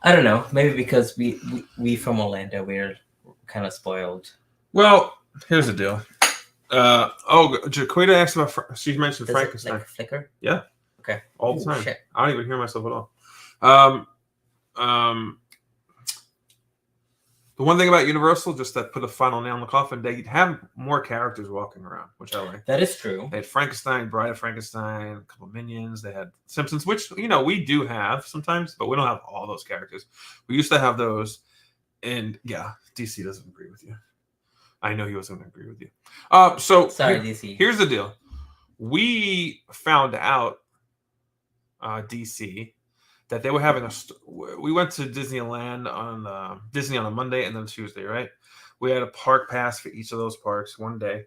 I don't know. Maybe because we from Orlando, we're kind of spoiled. Well, here's the deal. Jaquita asked about. She mentioned Frankenstein. Like flicker? Yeah. Okay. All the time. Shit. I don't even hear myself at all. The one thing about Universal, just that put a final nail in the coffin, they have more characters walking around, which I like. That is true. They had Frankenstein, Bride of Frankenstein, a couple of Minions. They had Simpsons, which we do have sometimes, but we don't have all those characters. We used to have those, and yeah, DC doesn't agree with you. I know he wasn't going to agree with you. Sorry, DC. Here's the deal. We found out, DC, that they were having we went to Disneyland on Disney on a Monday and then Tuesday, right? We had a park pass for each of those parks one day.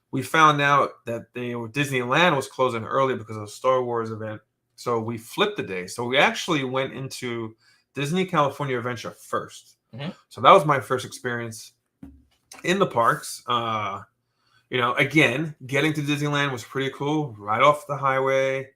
We found out that Disneyland was closing early because of the Star Wars event. So we flipped the day. So we actually went into Disney California Adventure first. Mm-hmm. So that was my first experience in the parks. Again, getting to Disneyland was pretty cool. Right off the highway.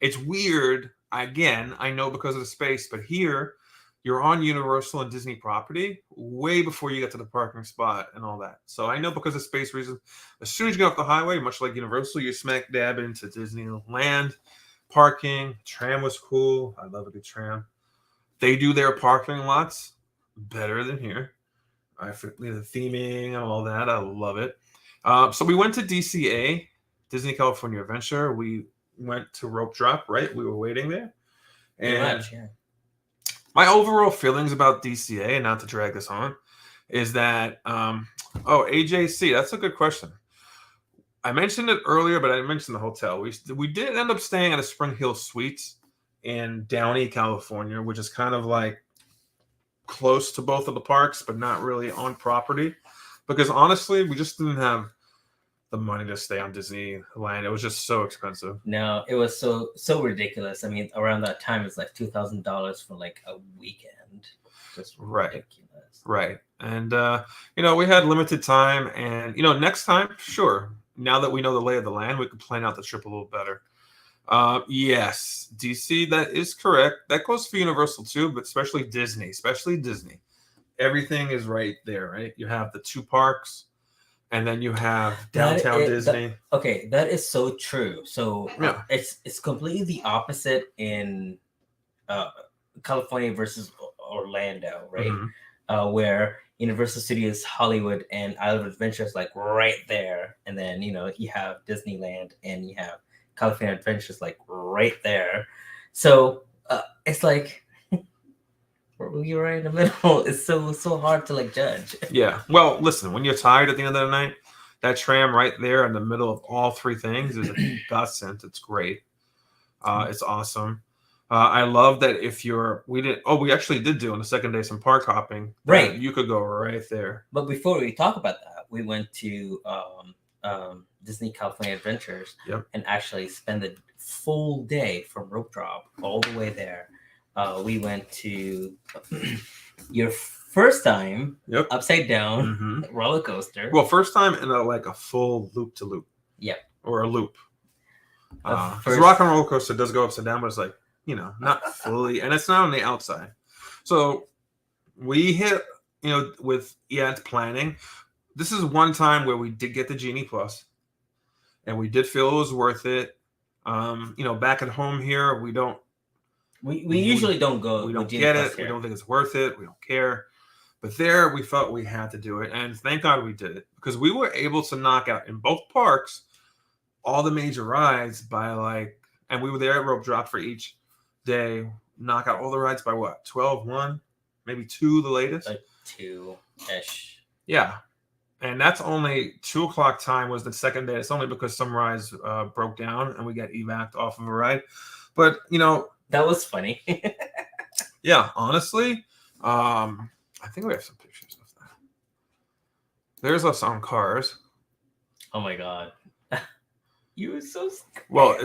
It's weird. Again, I know because of the space, but here you're on Universal and Disney property way before you get to the parking spot and all that. So I know because of space reasons, as soon as you get off the highway, much like Universal, you're smack dab into Disneyland parking. Tram was cool. I love a good tram. They do their parking lots better than here. The theming and all that. I love it. So we went to DCA, Disney California Adventure. We went to Rope Drop, right? We were waiting there. And my overall feelings about DCA, and not to drag this on, is that, AJC, that's a good question. I mentioned it earlier, but I didn't mention the hotel. We did end up staying at a Spring Hill Suites in Downey, California, which is kind of like close to both of the parks, but not really on property. Because honestly, we just didn't have the money to stay on Disneyland. It was just so expensive. No, it was so ridiculous. I mean, around that time, it's like $2,000 for like a weekend. Just ridiculous. Right. And, we had limited time. And, next time, sure. Now that we know the lay of the land, we can plan out the trip a little better. Yes, DC. That is correct. That goes for Universal too, but especially Disney. Especially Disney. Everything is right there, right? You have the two parks, and then you have downtown Disney. Okay, that is so true. So Yeah. it's completely the opposite in California versus Orlando, right? Where Universal Studios Hollywood and Island of Adventure is like right there, and then you have Disneyland and you have California Adventures like right there. So it's like you're right in the middle. It's so hard to like judge. Yeah. Well, listen, when you're tired at the end of the night, that tram right there in the middle of all three things is a godsend. It's great. It's awesome. I love that we actually did do on the second day some park hopping. Right. You could go right there. But before we talk about that, we went to Disney California Adventures and actually spend the full day from rope drop all the way there. We went to your first time upside down roller coaster. Well, first time in a full loop to loop. Yep. Or a loop. The rock and roller coaster does go upside down, but it's like, not fully, and it's not on the outside. So we hit, with Eyad's planning. This is one time where we did get the Genie Plus, and we did feel it was worth it. Back at home here, we don't. We usually don't go. We don't get it. We don't think it's worth it. We don't care. But there, we felt we had to do it, and thank God we did it because we were able to knock out in both parks all the major rides by and we were there at rope drop for each day, knock out all the rides by what, 12, 1, maybe 2 the latest? Like 2-ish. Yeah. And that's only 2 o'clock time was the second day. It's only because some rides broke down and we got evac'd off of a ride. But, that was funny. Yeah, honestly, I think we have some pictures of that. There's us on Cars. Oh my God. You were so scared. Well,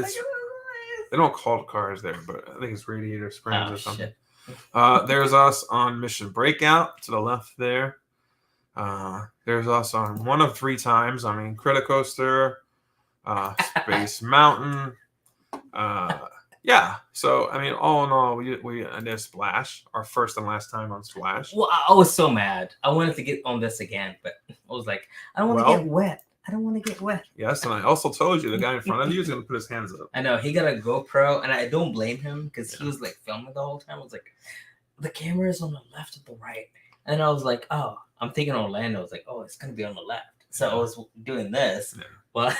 they don't call it Cars there, but I think it's Radiator Springs or something. There's us on Mission Breakout to the left there. There's us on one of 3 times. I mean, Criticoaster, Space Mountain. Yeah. So, I mean, all in all, we did Splash, our first and last time on Splash. Well, I was so mad. I wanted to get on this again, but I was like, I don't want to get wet. I don't want to get wet. Yes, and I also told you the guy in front of you is going to put his hands up. I know. He got a GoPro, and I don't blame him because he was like filming the whole time. I was like, the camera is on the left or the right. And I was like, oh, I'm thinking Orlando. I was like, oh, it's going to be on the left. So I was doing this. Yeah. But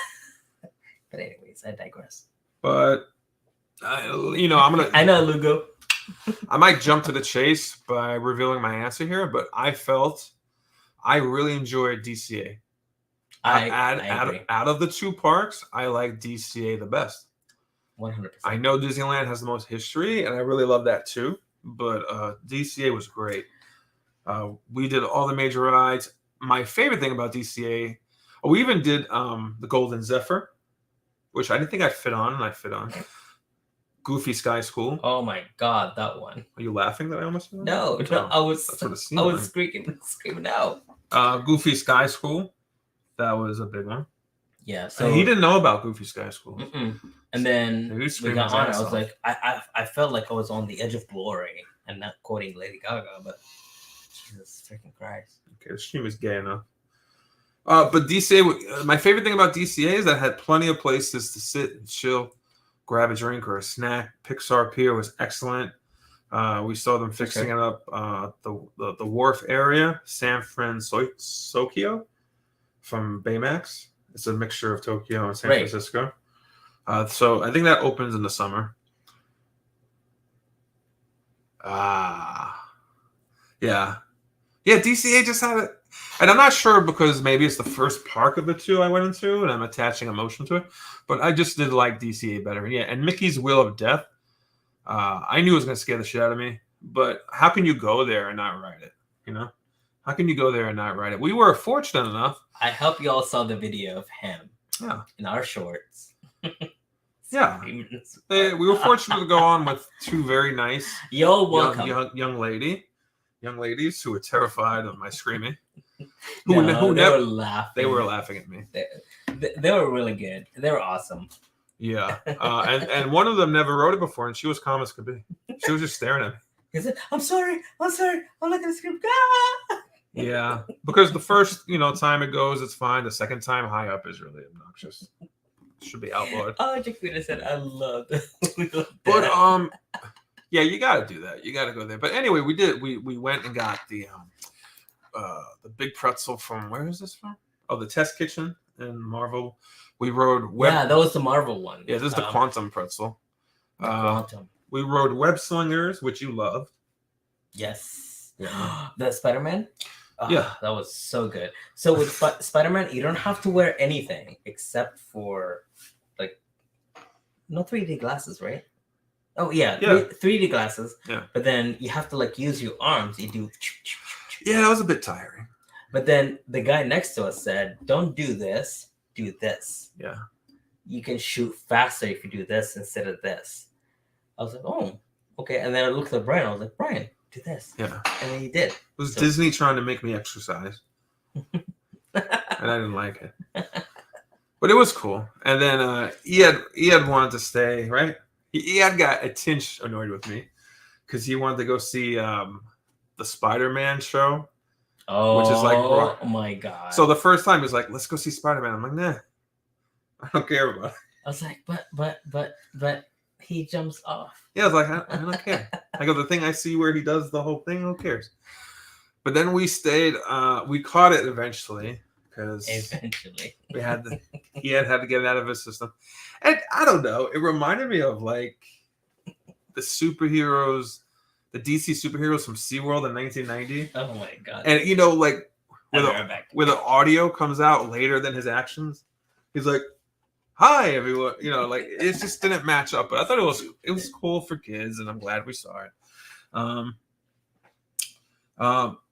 anyways, I digress. But, I'm going to... I know, Lugo. I might jump to the chase by revealing my answer here, but I really enjoyed DCA. Out of the 2 parks, I like DCA the best. 100%. I know Disneyland has the most history, and I really love that too. But DCA was great. We did all the major rides. My favorite thing about DCA, we even did the Golden Zephyr, which I didn't think I'd fit on, and I fit on. Goofy Sky School. Oh my God, that one. Are you laughing that I almost did? No, I was screaming out. Goofy Sky School. That was a big one. Yeah. So and he didn't know about Goofy Sky School. And then we got on. I was like, I felt like I was on the edge of glory, and not quoting Lady Gaga, but Jesus freaking Christ. Okay, the stream is gay enough. But DCA, my favorite thing about DCA is that it had plenty of places to sit and chill, grab a drink or a snack. Pixar Pier was excellent. We saw them fixing it up. The wharf area, San Francisco. From Baymax. It's a mixture of Tokyo and San Francisco. So I think that opens in the summer. Yeah, DCA just had it. And I'm not sure because maybe it's the first park of the 2 I went into and I'm attaching emotion to it. But I just did like DCA better. Yeah, and Mickey's Wheel of Death. I knew it was going to scare the shit out of me. But how can you go there and not ride it? How can you go there and not ride it? We were fortunate enough. I hope you all saw the video of him. Yeah. In our shorts. Yeah. We were fortunate to go on with 2 very nice young ladies who were terrified of my screaming. They were laughing. They were laughing at me. They were really good. They were awesome. Yeah, and one of them never rode it before, and she was calm as could be. She was just staring at me. He said, I'm sorry, I'm not gonna scream. Ah! Yeah, because the first time it goes, it's fine. The second time, high up is really obnoxious. Should be outlawed. Oh, Jaquita said, I love that. But yeah, you got to do that. You got to go there. But anyway, we did. We went and got the big pretzel from, where is this from? Oh, the Test Kitchen in Marvel. We rode yeah, that was the Marvel one. Yeah, this is the Quantum pretzel. Quantum. We rode Web Slingers, which you loved. Yes. Yeah. The Spider-Man. Oh, yeah, that was so good. So with Spider-Man, you don't have to wear anything except for no 3D glasses, right? Oh yeah. 3D glasses. Yeah. But then you have to use your arms. You do. Yeah, that was a bit tiring. But then the guy next to us said, "Don't do this. Do this. Yeah. You can shoot faster if you do this instead of this." I was like, "Oh, okay." And then I looked at Brian. I was like, "Brian, do this." Yeah. And then he did. It was Disney trying to make me exercise. And I didn't like it. But it was cool. And then Eyad wanted to stay, right? Eyad got a tinge annoyed with me because he wanted to go see the Spider-Man show. Oh, which is like, oh my God. So the first time he was like, let's go see Spider-Man. I'm like, nah, I don't care about it. I was like, but he jumps off. Yeah, I was like, I don't care. I go, the thing I see where he does the whole thing, who cares? But then we stayed, we caught it eventually because we had he had to get it out of his system. And I don't know, it reminded me of like the superheroes, the DC superheroes from SeaWorld in 1990. Oh my God. And where the audio comes out later than his actions. He's like, hi everyone. It just didn't match up. But I thought it was cool for kids, and I'm glad we saw it.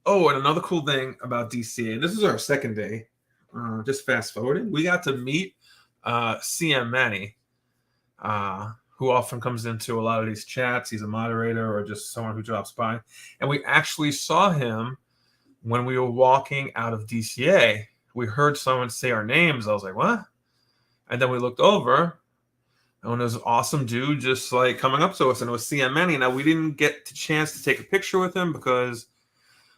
Oh, and another cool thing about DCA, and this is our second day. Just fast forwarding, we got to meet CM Manny, who often comes into a lot of these chats. He's a moderator or just someone who drops by. And we actually saw him when we were walking out of DCA. We heard someone say our names. I was like, what? And then we looked over, and there's an awesome dude just coming up to us, and it was CM Manny. Now, we didn't get the chance to take a picture with him because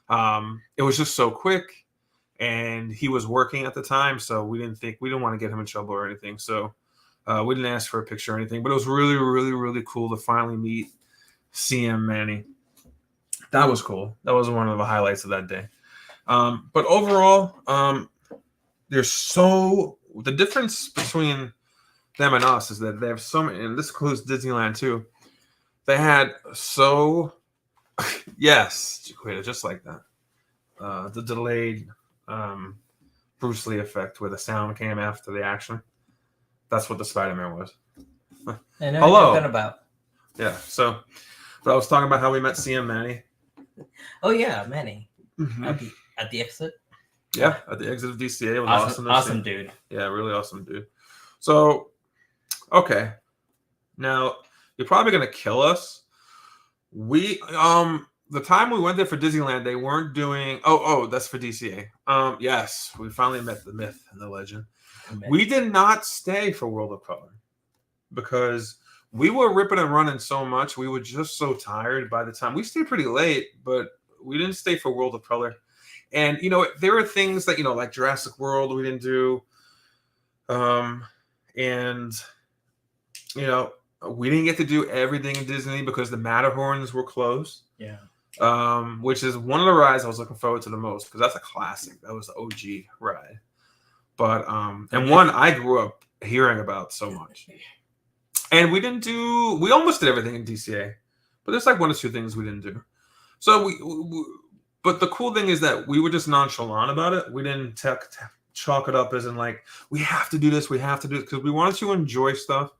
it was just so quick, and he was working at the time, so we didn't want to get him in trouble or anything. So we didn't ask for a picture or anything, but it was really, really, really cool to finally meet CM Manny. That was cool. That was one of the highlights of that day. But overall, the difference between them and us is that they have so many, and this includes Disneyland too. They had yes, Jaquita, just like that. The delayed Bruce Lee effect where the sound came after the action. That's what the Spider-Man was. I know Hello. what you're talking about. Yeah. So, but I was talking about how we met CM Manny. Oh yeah, Manny. Mm-hmm. At the exit. Yeah, at the exit of DCA. It was awesome dude. Yeah, really awesome dude. So, okay. Now you're probably gonna kill us. We the time we went there for Disneyland, they weren't doing. Oh, that's for DCA. Yes, we finally met the myth and the legend. We did not stay for World of Color because we were ripping and running so much. We were just so tired by the time we stayed pretty late, but we didn't stay for World of Color. And, there are things that, like Jurassic World we didn't do. And, we didn't get to do everything in Disney because the Matterhorns were closed. Yeah. Which is one of the rides I was looking forward to the most because that's a classic. That was the OG ride. But and one I grew up hearing about so much. And we almost did everything in DCA, but there's one or two things we didn't do. So but the cool thing is that we were just nonchalant about it. We didn't chalk it up as in we have to do this, because we wanted to enjoy stuff,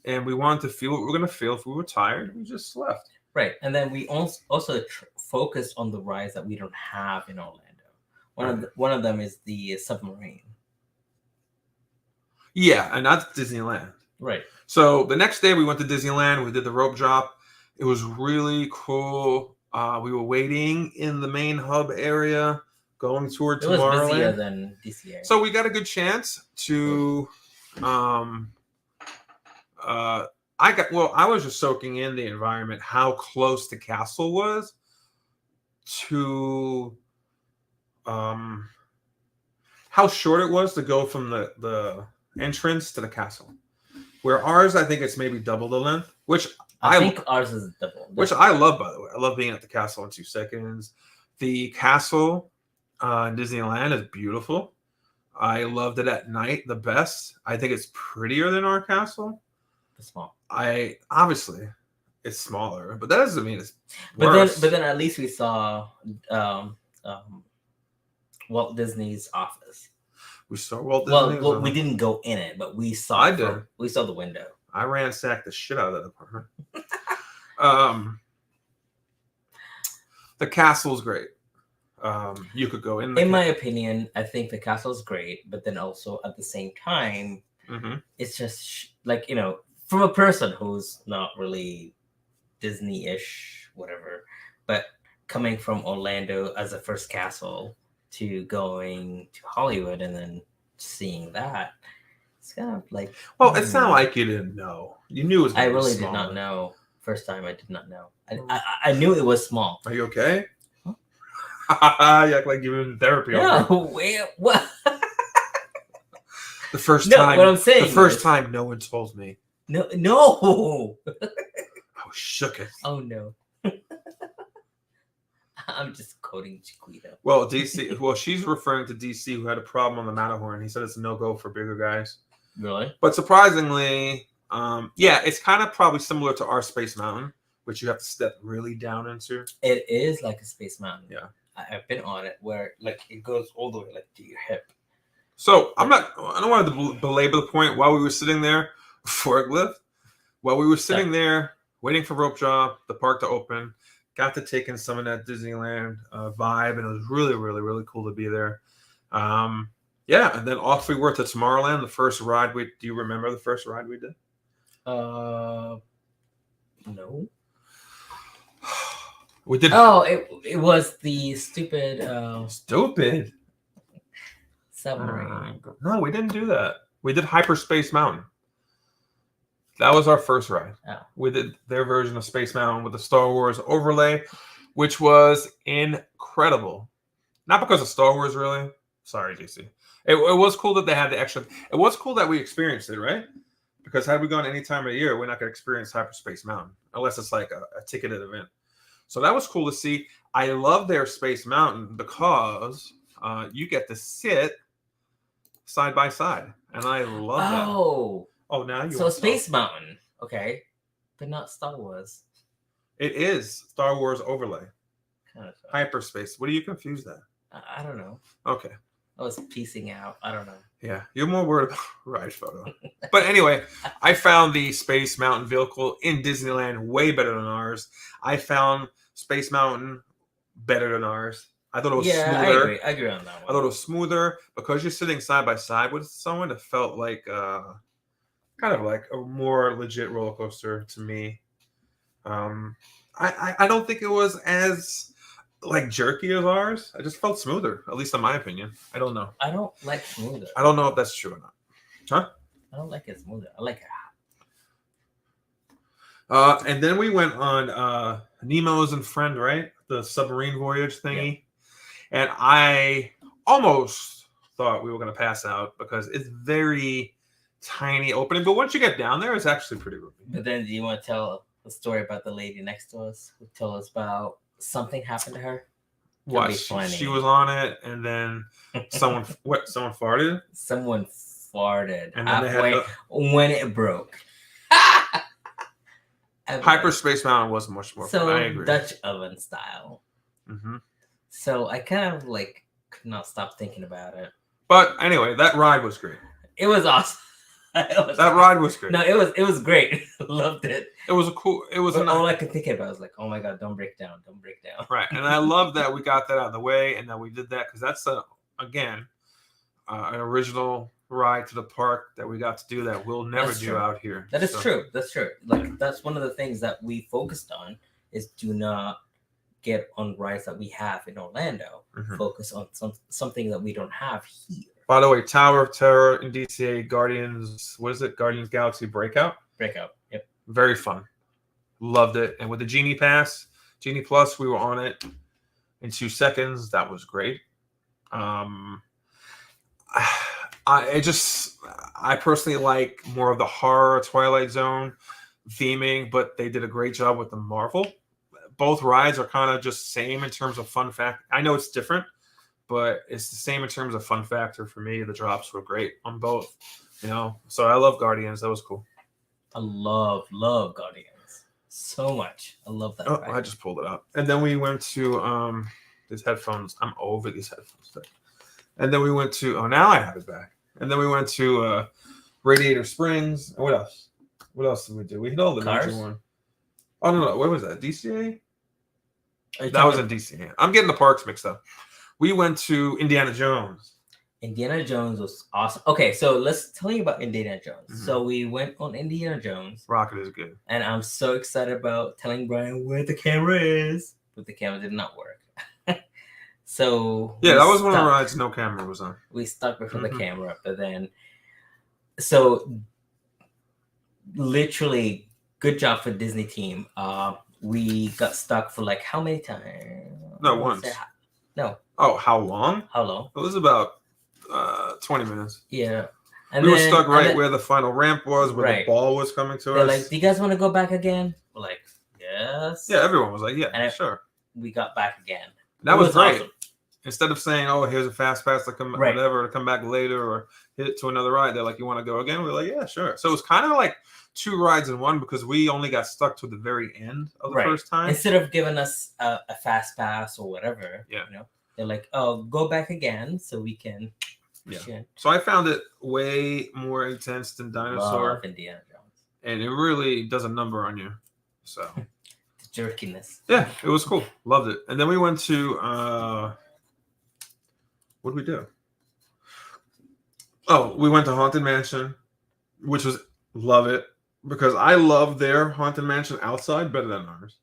and we wanted to feel what we were going to feel. If we were tired, we just left. Right, and then we also focused on the rides that we don't have in Orlando. One of them is the submarine. Yeah, and that's Disneyland. Right. So the next day we went to Disneyland. We did the rope drop. It was really cool. We were waiting in the main hub area, going toward Tomorrowland. It was busier than DCA. So we got a good chance to I was just soaking in the environment, how close the castle was to how short it was to go from the entrance to the castle. Where ours, I think it's maybe double the length, which I think ours is double. Which I love, by the way. I love being at the castle in 2 seconds. The castle in Disneyland is beautiful. I loved it at night the best. I think it's prettier than our castle. It's small. Obviously it's smaller, but that doesn't mean it's worse. But then at least we saw Walt Disney's office. We saw Walt Disney. Well, we didn't go in it, but we saw. We saw the window. I ransacked the shit out of that apartment. The castle's great. You could go in. In my opinion, I think the castle's great, but then also at the same time, it's just like, from a person who's not really Disney-ish, whatever, but coming from Orlando as a first castle to going to Hollywood and then seeing that, it's kind of like. Well, it's not like you didn't know. You knew it was. I really did not know. First time, I did not know. I knew it was small. Are you okay? Huh? You act like you're in therapy. Yeah. Wait, what? The first time. What I'm saying. The first time, no one told me. No. I was shook. Oh no. I'm just quoting Chiquita. Well, DC. Well, she's referring to DC, who had a problem on the Matterhorn. He said it's a no-go for bigger guys. Really? But surprisingly, it's kind of probably similar to our Space Mountain, which you have to step really down into. It is like a Space Mountain. Yeah. I've been on it where like it goes all the way like to your hip. So I don't want to belabor the point. While we were sitting there, forklift. While we were sitting there waiting for rope drop, the park to open, got to take in some of that Disneyland vibe, and it was really, really, really cool to be there. And then off we were to Tomorrowland. The first ride do you remember the first ride we did? No. We did. Oh, it was the stupid. Stupid. Submarine. No, we didn't do that. We did Hyperspace Mountain. That was our first ride. Oh. We did their version of Space Mountain with the Star Wars overlay, which was incredible. Not because of Star Wars, really. Sorry, JC. It was cool that they had the extra. It was cool that we experienced it, right? Because had we gone any time of the year, we're not going to experience Hyperspace Mountain unless it's like a ticketed event. So that was cool to see. I love their Space Mountain because you get to sit side by side, and I love that. Oh, now you. So Space Mountain, okay, but not Star Wars. It is Star Wars overlay. Kind of Hyperspace. What are you confused at? I don't know. Okay. I was piecing out. I don't know. Yeah, you're more worried about ride photo. But anyway, I found the Space Mountain vehicle in Disneyland way better than ours. I found Space Mountain better than ours. I thought it was smoother. I agree on that one. I thought it was smoother because you're sitting side by side with someone. It felt like kind of like a more legit roller coaster to me. I don't think it was as like jerky as ours. I just felt smoother, at least in my opinion. I don't know. I don't like smoother. I don't know if that's true or not. Huh? I don't like it smoother. I like it hot. And then we went on Nemo's and Friend, right? The submarine voyage thingy. Yeah. And I almost thought we were going to pass out because it's very tiny opening. But once you get down there, it's actually pretty roomy. But then do you want to tell a story about the lady next to us who told us about something happened to her? What? She was on it, and then someone farted? Someone farted and then halfway when it broke. Hyperspace Mountain was much more fun. I agree. Dutch oven style. Mm-hmm. So I kind of like could not stop thinking about it. But anyway, that ride was great. It was awesome. Ride was great. No, it was great. Loved it. It was a cool. It was all I could think about was like, oh my god, don't break down. Right, and I love that we got that out of the way, and that we did that because that's an original ride to the park that we got to do that we'll never do out here. That is true. That's true. Like that's one of the things that we focused on is do not get on rides that we have in Orlando. Mm-hmm. Focus on something that we don't have here. By the way, Tower of Terror in DCA, Guardians, what is it? Guardians Galaxy Breakout. Breakout. Yep. Very fun. Loved it. And with the Genie Pass, Genie Plus, we were on it in 2 seconds. That was great. I personally like more of the horror Twilight Zone theming, but they did a great job with the Marvel. Both rides are kind of just same in terms of fun fact. I know it's different, but it's the same in terms of fun factor for me. The drops were great on both, So I love Guardians. That was cool. I love Guardians so much. I love that. Oh, I just pulled it up. And then we went to these headphones. I'm over these headphones. And then we went to now I have it back. And then we went to Radiator Springs. What else? What else did we do? We hit all the major one. Oh no, where was that? DCA? That was in DCA. I'm getting the parks mixed up. We went to Indiana Jones. Indiana Jones was awesome. Okay, so let's tell you about Indiana Jones. Mm-hmm. So we went on Indiana Jones. Rocket is good. And I'm so excited about telling Brian where the camera is. But the camera did not work. So yeah, that was one of the rides no camera was on. We stuck before the camera, but then so literally good job for Disney team. We got stuck for like how many times? No, once. No. Oh, how long? How long? It was about 20 minutes. Yeah. And we were stuck right where the final ramp was, where the ball was coming to They're us. like, do you guys want to go back again? We're like, yes. Yeah, everyone was like, yeah, and sure. We got back again. That was great. Awesome. Instead of saying, oh, here's a fast pass to come, whatever, to come back later or hit to another ride, they're like, you want to go again? We're like, yeah, sure. So it was kind of like 2 rides in one because we only got stuck to the very end of the first time. Instead of giving us a fast pass or whatever, they're like, oh, go back again so we can. Yeah. So I found it way more intense than Dinosaur. Love Indiana Jones. And it really does a number on you. So. The jerkiness. Yeah, it was cool. Loved it. And then we went to what did we do? Oh, we went to Haunted Mansion, which was love it because I love their Haunted Mansion outside better than ours.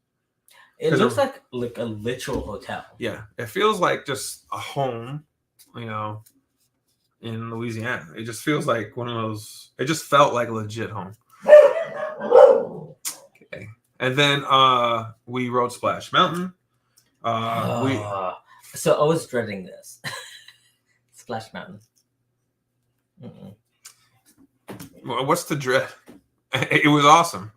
It looks like a literal hotel. Yeah, it feels like just a home, in Louisiana. It just feels like one of those. It just felt like a legit home. Okay, and then we rode Splash Mountain. So I was dreading this. Splash Mountain. Well, what's the dread? It was awesome.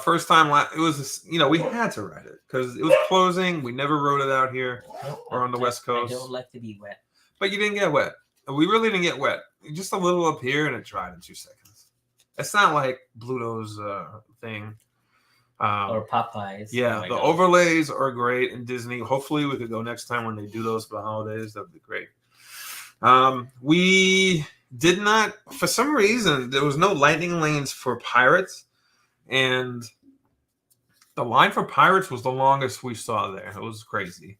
First time, it was, we had to ride it because it was closing. We never rode it out here or on the West Coast. I don't like to be wet. But you didn't get wet. We really didn't get wet. Just a little up here and it dried in 2 seconds. It's not like Bluto's thing. Or Popeyes. Yeah, the overlays are great in Disney. Hopefully we could go next time when they do those for the holidays. That would be great. We did not, for some reason, there was no lightning lanes for Pirates. And the line for Pirates was the longest we saw there. It was crazy.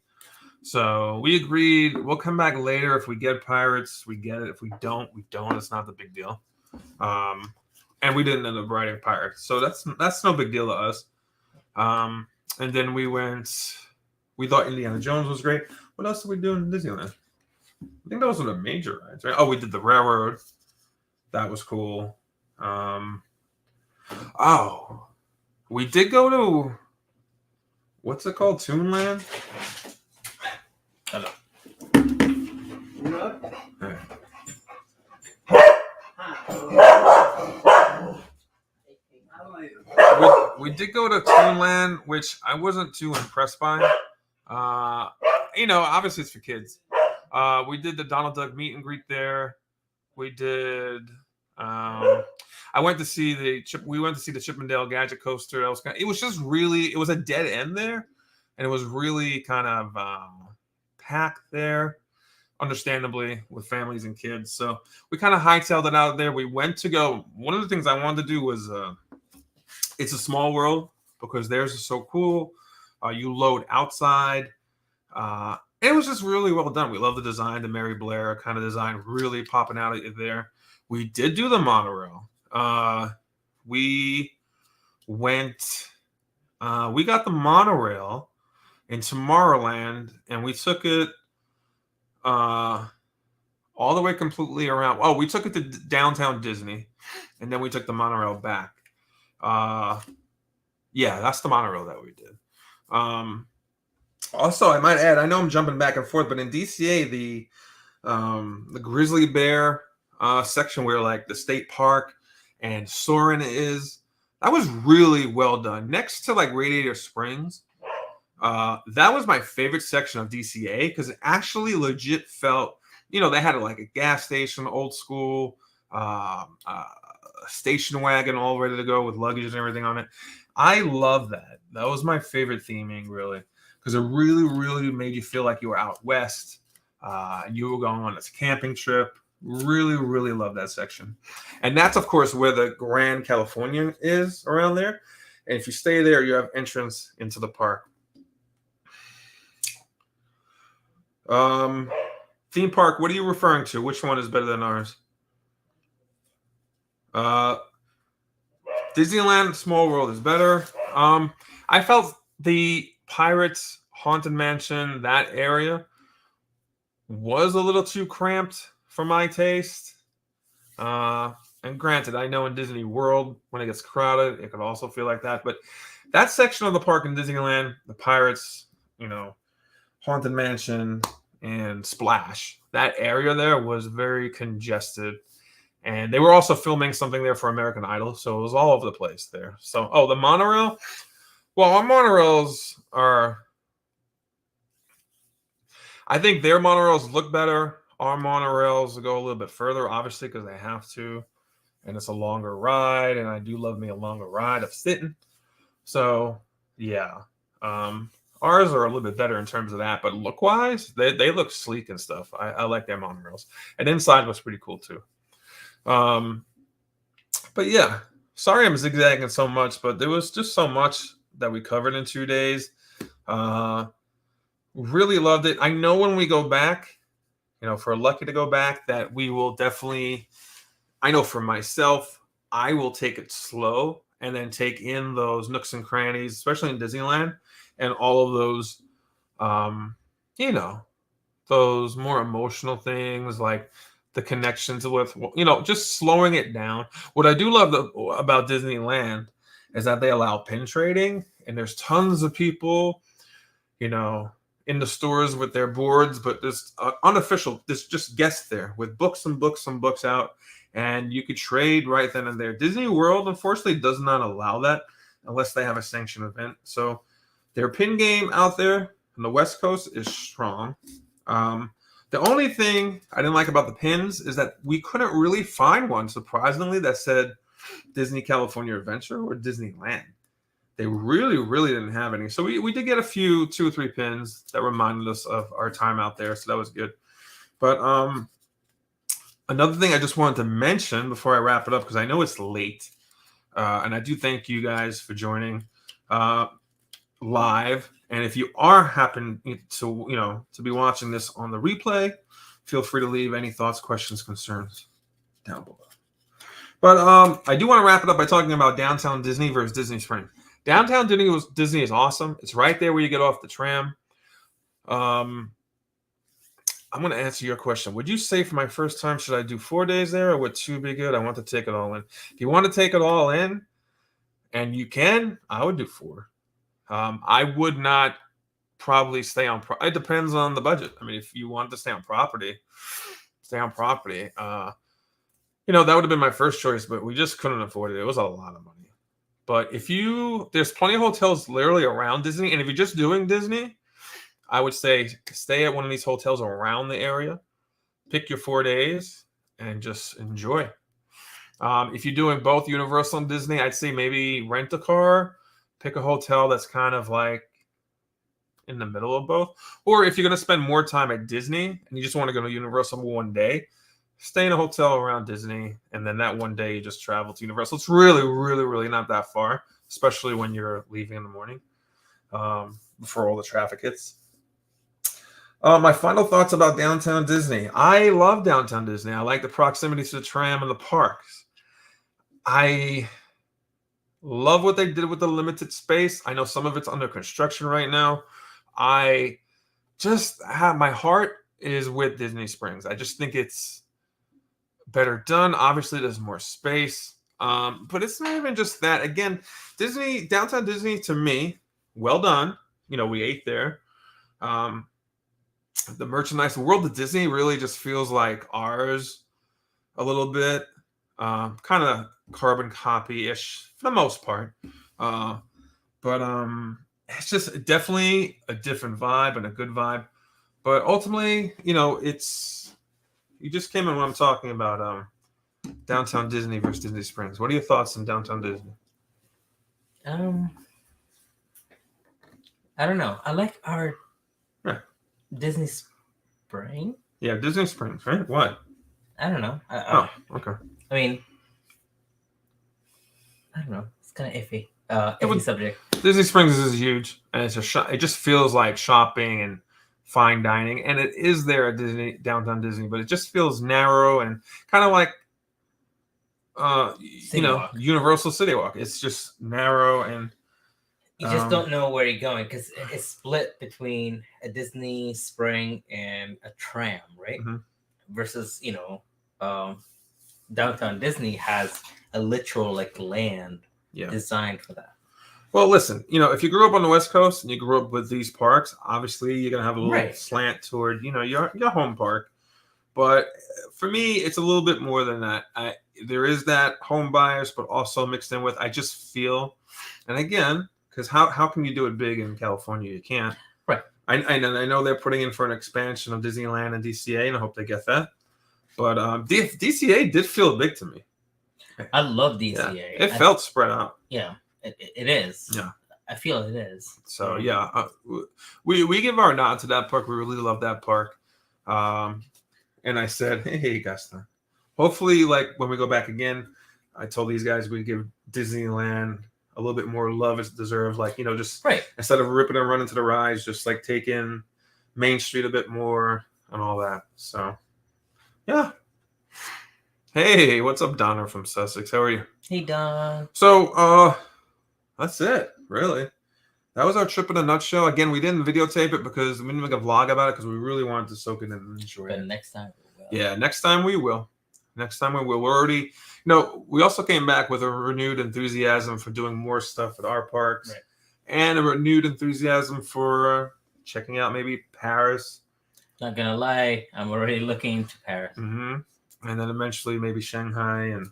So we agreed we'll come back later. If we get Pirates, we get it. If we don't, we don't. It's not the big deal. And we didn't end up riding Pirates. So that's no big deal to us. And then we thought Indiana Jones was great. What else did we do in Disneyland? I think those were the major rides, right? Oh, we did the railroad. That was cool. We did go to, what's it called? Toonland? Hello. We did go to Toonland, which I wasn't too impressed by. Obviously it's for kids. We did the Donald Duck meet and greet there. We did. We went to see the Chippendale Gadget Coaster. It was a dead end there, and it was really kind of packed there, understandably, with families and kids. So we kind of hightailed it out there. We went to go. One of the things I wanted to do was It's a Small World, because theirs is so cool. You load outside. It was just really well done. We love the design, the Mary Blair kind of design, really popping out at you there. We did do the monorail. We got the monorail in Tomorrowland, and we took it all the way completely around. Oh, we took it to downtown Disney, and then we took the monorail back. Yeah, that's the monorail that we did. Also, I might add, I know I'm jumping back and forth, but in DCA, the grizzly bear section where like the state park and Soarin' is, that was really well done. Next to like Radiator Springs, that was my favorite section of DCA because it actually legit felt, they had like a gas station, old school, station wagon all ready to go with luggage and everything on it. I love that. That was my favorite theming, really, because it really, really made you feel like you were out west. You were going on this camping trip. Really, really love that section. And that's, of course, where the Grand Californian is around there. And if you stay there, you have entrance into the park. Theme park, what are you referring to? Which one is better than ours? Disneyland Small World is better. I felt the Pirates Haunted Mansion, that area, was a little too cramped for my taste. And granted, I know in Disney World, when it gets crowded, it could also feel like that. But that section of the park in Disneyland, the Pirates, Haunted Mansion, and Splash, that area there was very congested. And they were also filming something there for American Idol, so it was all over the place there. So, the monorail. Well, our monorails are, I think their monorails look better. Our monorails go a little bit further, obviously, because they have to. And it's a longer ride, and I do love me a longer ride of sitting. So, yeah. Ours are a little bit better in terms of that, but look-wise, they look sleek and stuff. I like their monorails. And inside was pretty cool, too. But yeah, sorry I'm zigzagging so much, but there was just so much that we covered in 2 days. Really loved it. I know when we go back, if we're lucky to go back, that we will definitely, I know for myself, I will take it slow and then take in those nooks and crannies, especially in Disneyland, and all of those, those more emotional things like the connections with, just slowing it down. What I do love about Disneyland is that they allow pin trading, and there's tons of people, in the stores with their boards, but there's unofficial, there's just guests there with books and books and books out, and you could trade right then and there. Disney World, unfortunately, does not allow that unless they have a sanctioned event. So their pin game out there on the West Coast is strong. The only thing I didn't like about the pins is that we couldn't really find one, surprisingly, that said Disney California Adventure or Disneyland. They really, really didn't have any. So we did get a few, 2 or 3 pins that reminded us of our time out there. So that was good. But another thing I just wanted to mention before I wrap it up, because I know it's late, and I do thank you guys for joining live. And if you happen to be watching this on the replay, feel free to leave any thoughts, questions, concerns down below. But I do want to wrap it up by talking about Downtown Disney versus Disney Springs. Downtown Disney is awesome. It's right there where you get off the tram. I'm going to answer your question. Would you say for my first time, should I do 4 days there, or would 2 be good? I want to take it all in. If you want to take it all in, and you can, I would do 4. I would not probably stay on. It depends on the budget. I mean, if you want to stay on property, stay on property. That would have been my first choice, but we just couldn't afford it. It was a lot of money. But there's plenty of hotels literally around Disney, and if you're just doing Disney, I would say stay at one of these hotels around the area, pick your 4 days, and just enjoy. If you're doing both Universal and Disney, I'd say maybe rent a car, pick a hotel that's kind of like in the middle of both. Or if you're going to spend more time at Disney and you just want to go to Universal 1 day, stay in a hotel around Disney, and then that 1 day you just travel to Universal. It's really, really, really not that far, especially when you're leaving in the morning before all the traffic hits. My final thoughts about Downtown Disney. I love Downtown Disney. I like the proximity to the tram and the parks. I love what they did with the limited space. I know some of it's under construction right now. I just have, my heart is with Disney Springs. I just think it's better done. Obviously, there's more space. But it's not even just that. Again, downtown Disney to me, well done. We ate there. The merchandise, the world of Disney really just feels like ours a little bit. Kind of carbon copy-ish for the most part. But it's just definitely a different vibe and a good vibe. But ultimately, you just came in when I'm talking about downtown Disney versus Disney Springs. What are your thoughts on downtown Disney? I don't know. I like our Yeah. Disney Spring. Yeah, Disney Springs, right? What? I don't know. Okay. I mean, I don't know. It's kind of iffy. Iffy subject. Disney Springs is huge, and it's it just feels like shopping and fine dining, and it is there at downtown Disney, but it just feels narrow and kind of like Universal City Walk. It's just narrow, and you just don't know where you're going because it's split between a Disney Spring and a tram, right? Mm-hmm. Versus downtown Disney has a literal land designed for that. Well, listen, if you grew up on the West Coast and you grew up with these parks, obviously you're gonna have a little slant toward your home park. But for me, it's a little bit more than that. There is that home bias, but also mixed in with I just feel, and again, because how can you do it big in California? You can't. Right. I know they're putting in for an expansion of Disneyland and DCA, and I hope they get that. But DCA did feel big to me. I love DCA. Yeah, it felt spread out. Yeah, it is. Yeah. I feel it is. So, yeah, we give our nod to that park. We really love that park. And I said, hey, Gaston, hopefully, when we go back again, I told these guys we'd give Disneyland a little bit more love as it deserves. Just instead of ripping and running to the rides, just take in Main Street a bit more and all that. So, yeah. Hey, what's up, Donna from Sussex? How are you? Hey, Don. So, that's it, really. That was our trip in a nutshell. Again, we didn't videotape it because we didn't make a vlog about it because we really wanted to soak it in and enjoy it. But next time we will. Yeah, next time we will. We're already, we also came back with a renewed enthusiasm for doing more stuff at our parks and a renewed enthusiasm for checking out maybe Paris. Not gonna lie, I'm already looking to Paris. Mm-hmm. And then eventually maybe Shanghai and,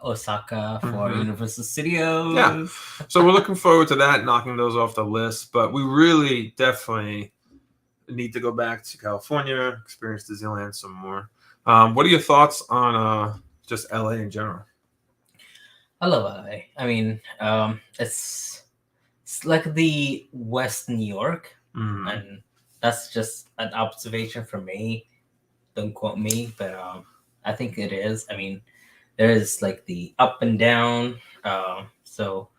Osaka for Universal Studios. Yeah. So we're looking forward to that, knocking those off the list. But we really definitely need to go back to California, experience Disneyland some more. What are your thoughts on just LA in general? I love LA. I mean, it's like the West New York. And that's just an observation from me. Don't quote me, but I think it is. I mean, there is the up and down, so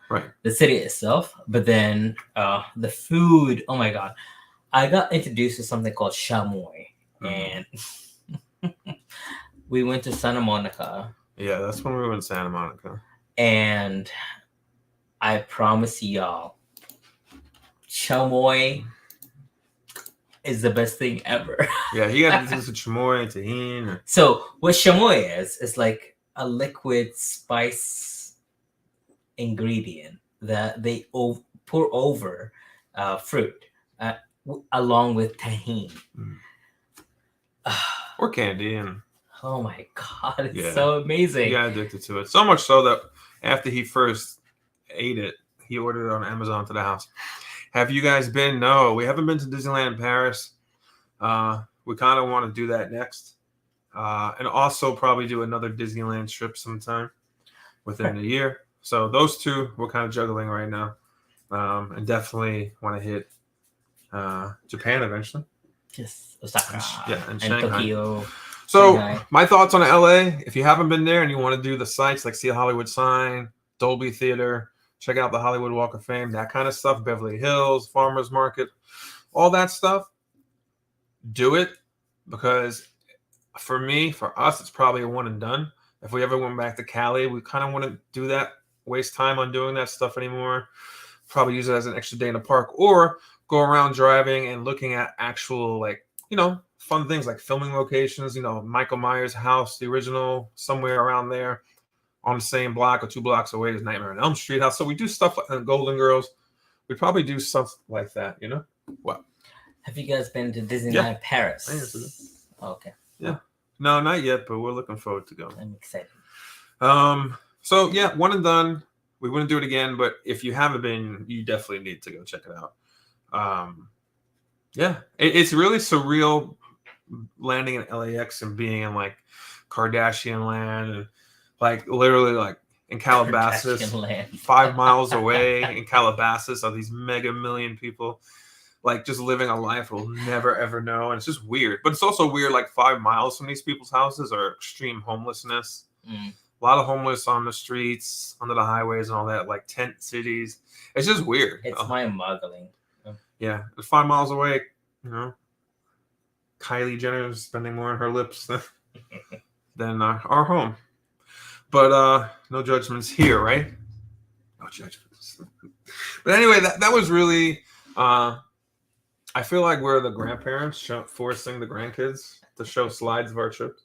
the city itself, but then the food. Oh my god, I got introduced to something called chamoy, and we went to Santa Monica. Yeah, that's when we went to Santa Monica. And I promise y'all, chamoy is the best thing ever. Yeah, you got to do some chamoy, tahini. So what chamoy is like a liquid spice ingredient that they pour over fruit along with tahini. Or candy. And oh my god, it's so amazing. He got addicted to it. So much so that after he first ate it, he ordered it on Amazon to the house. Have you guys been? No, we haven't been to Disneyland in Paris. We kind of want to do that next. And also probably do another Disneyland trip sometime within the year. So those two we're kind of juggling right now. And definitely want to hit Japan eventually. Just Osaka and Shanghai. Tokyo. So Shanghai. My thoughts on LA, if you haven't been there and you want to do the sites see a Hollywood sign, Dolby Theater, check out the Hollywood Walk of Fame, that kind of stuff, Beverly Hills, Farmers Market, all that stuff, do it. Because for us, it's probably a one and done. If we ever went back to Cali, we kind of want to do that, waste time on doing that stuff anymore. Probably use it as an extra day in the park or go around driving and looking at actual fun things like filming locations. Michael Myers' house, the original, somewhere around there on the same block or 2 blocks away is Nightmare on Elm Street house. So we do stuff like Golden Girls. We'd probably do stuff like that, What? Have you guys been to Disneyland Paris? I answered Okay. Yeah. No, not yet, but we're looking forward to going. I'm excited. So yeah, one and done. We wouldn't do it again, but if you haven't been, you definitely need to go check it out. Yeah, it's really surreal landing in LAX and being in like Kardashian land and like literally like in Calabasas, Kardashian land. 5 miles away in Calabasas are these mega million people like just living a life we'll never ever know. And it's just weird, but it's also weird like 5 miles from these people's houses are extreme homelessness. A lot of homeless on the streets, under the highways and all that, like tent cities. It's just weird. It's mind-boggling. Yeah, 5 miles away, Kylie Jenner is spending more on her lips than our home. But no judgments here, right? No judgments. But anyway, that was really, I feel like we're the grandparents forcing the grandkids to show slides of our trips.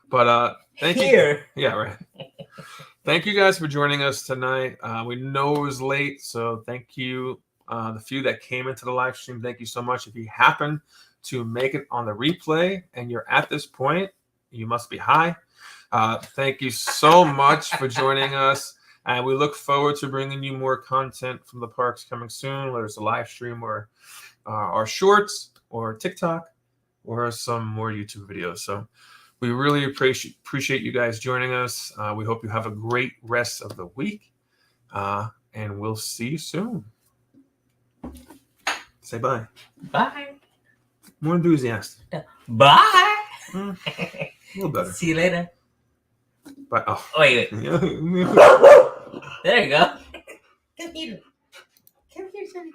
But thank you. Yeah, right. Thank you guys for joining us tonight. We know it was late, so thank you. The few that came into the live stream, thank you so much. If you happen to make it on the replay and you're at this point, you must be high. Thank you so much for joining us. And we look forward to bringing you more content from the parks coming soon, whether it's a live stream or our shorts or TikTok or some more YouTube videos. So we really appreciate you guys joining us. We hope you have a great rest of the week. And we'll see you soon. Say bye. Bye. More enthusiastic. Bye. A little better. See you later. Bye. Oh. Wait. There you go. Come here. Come here, Sonny.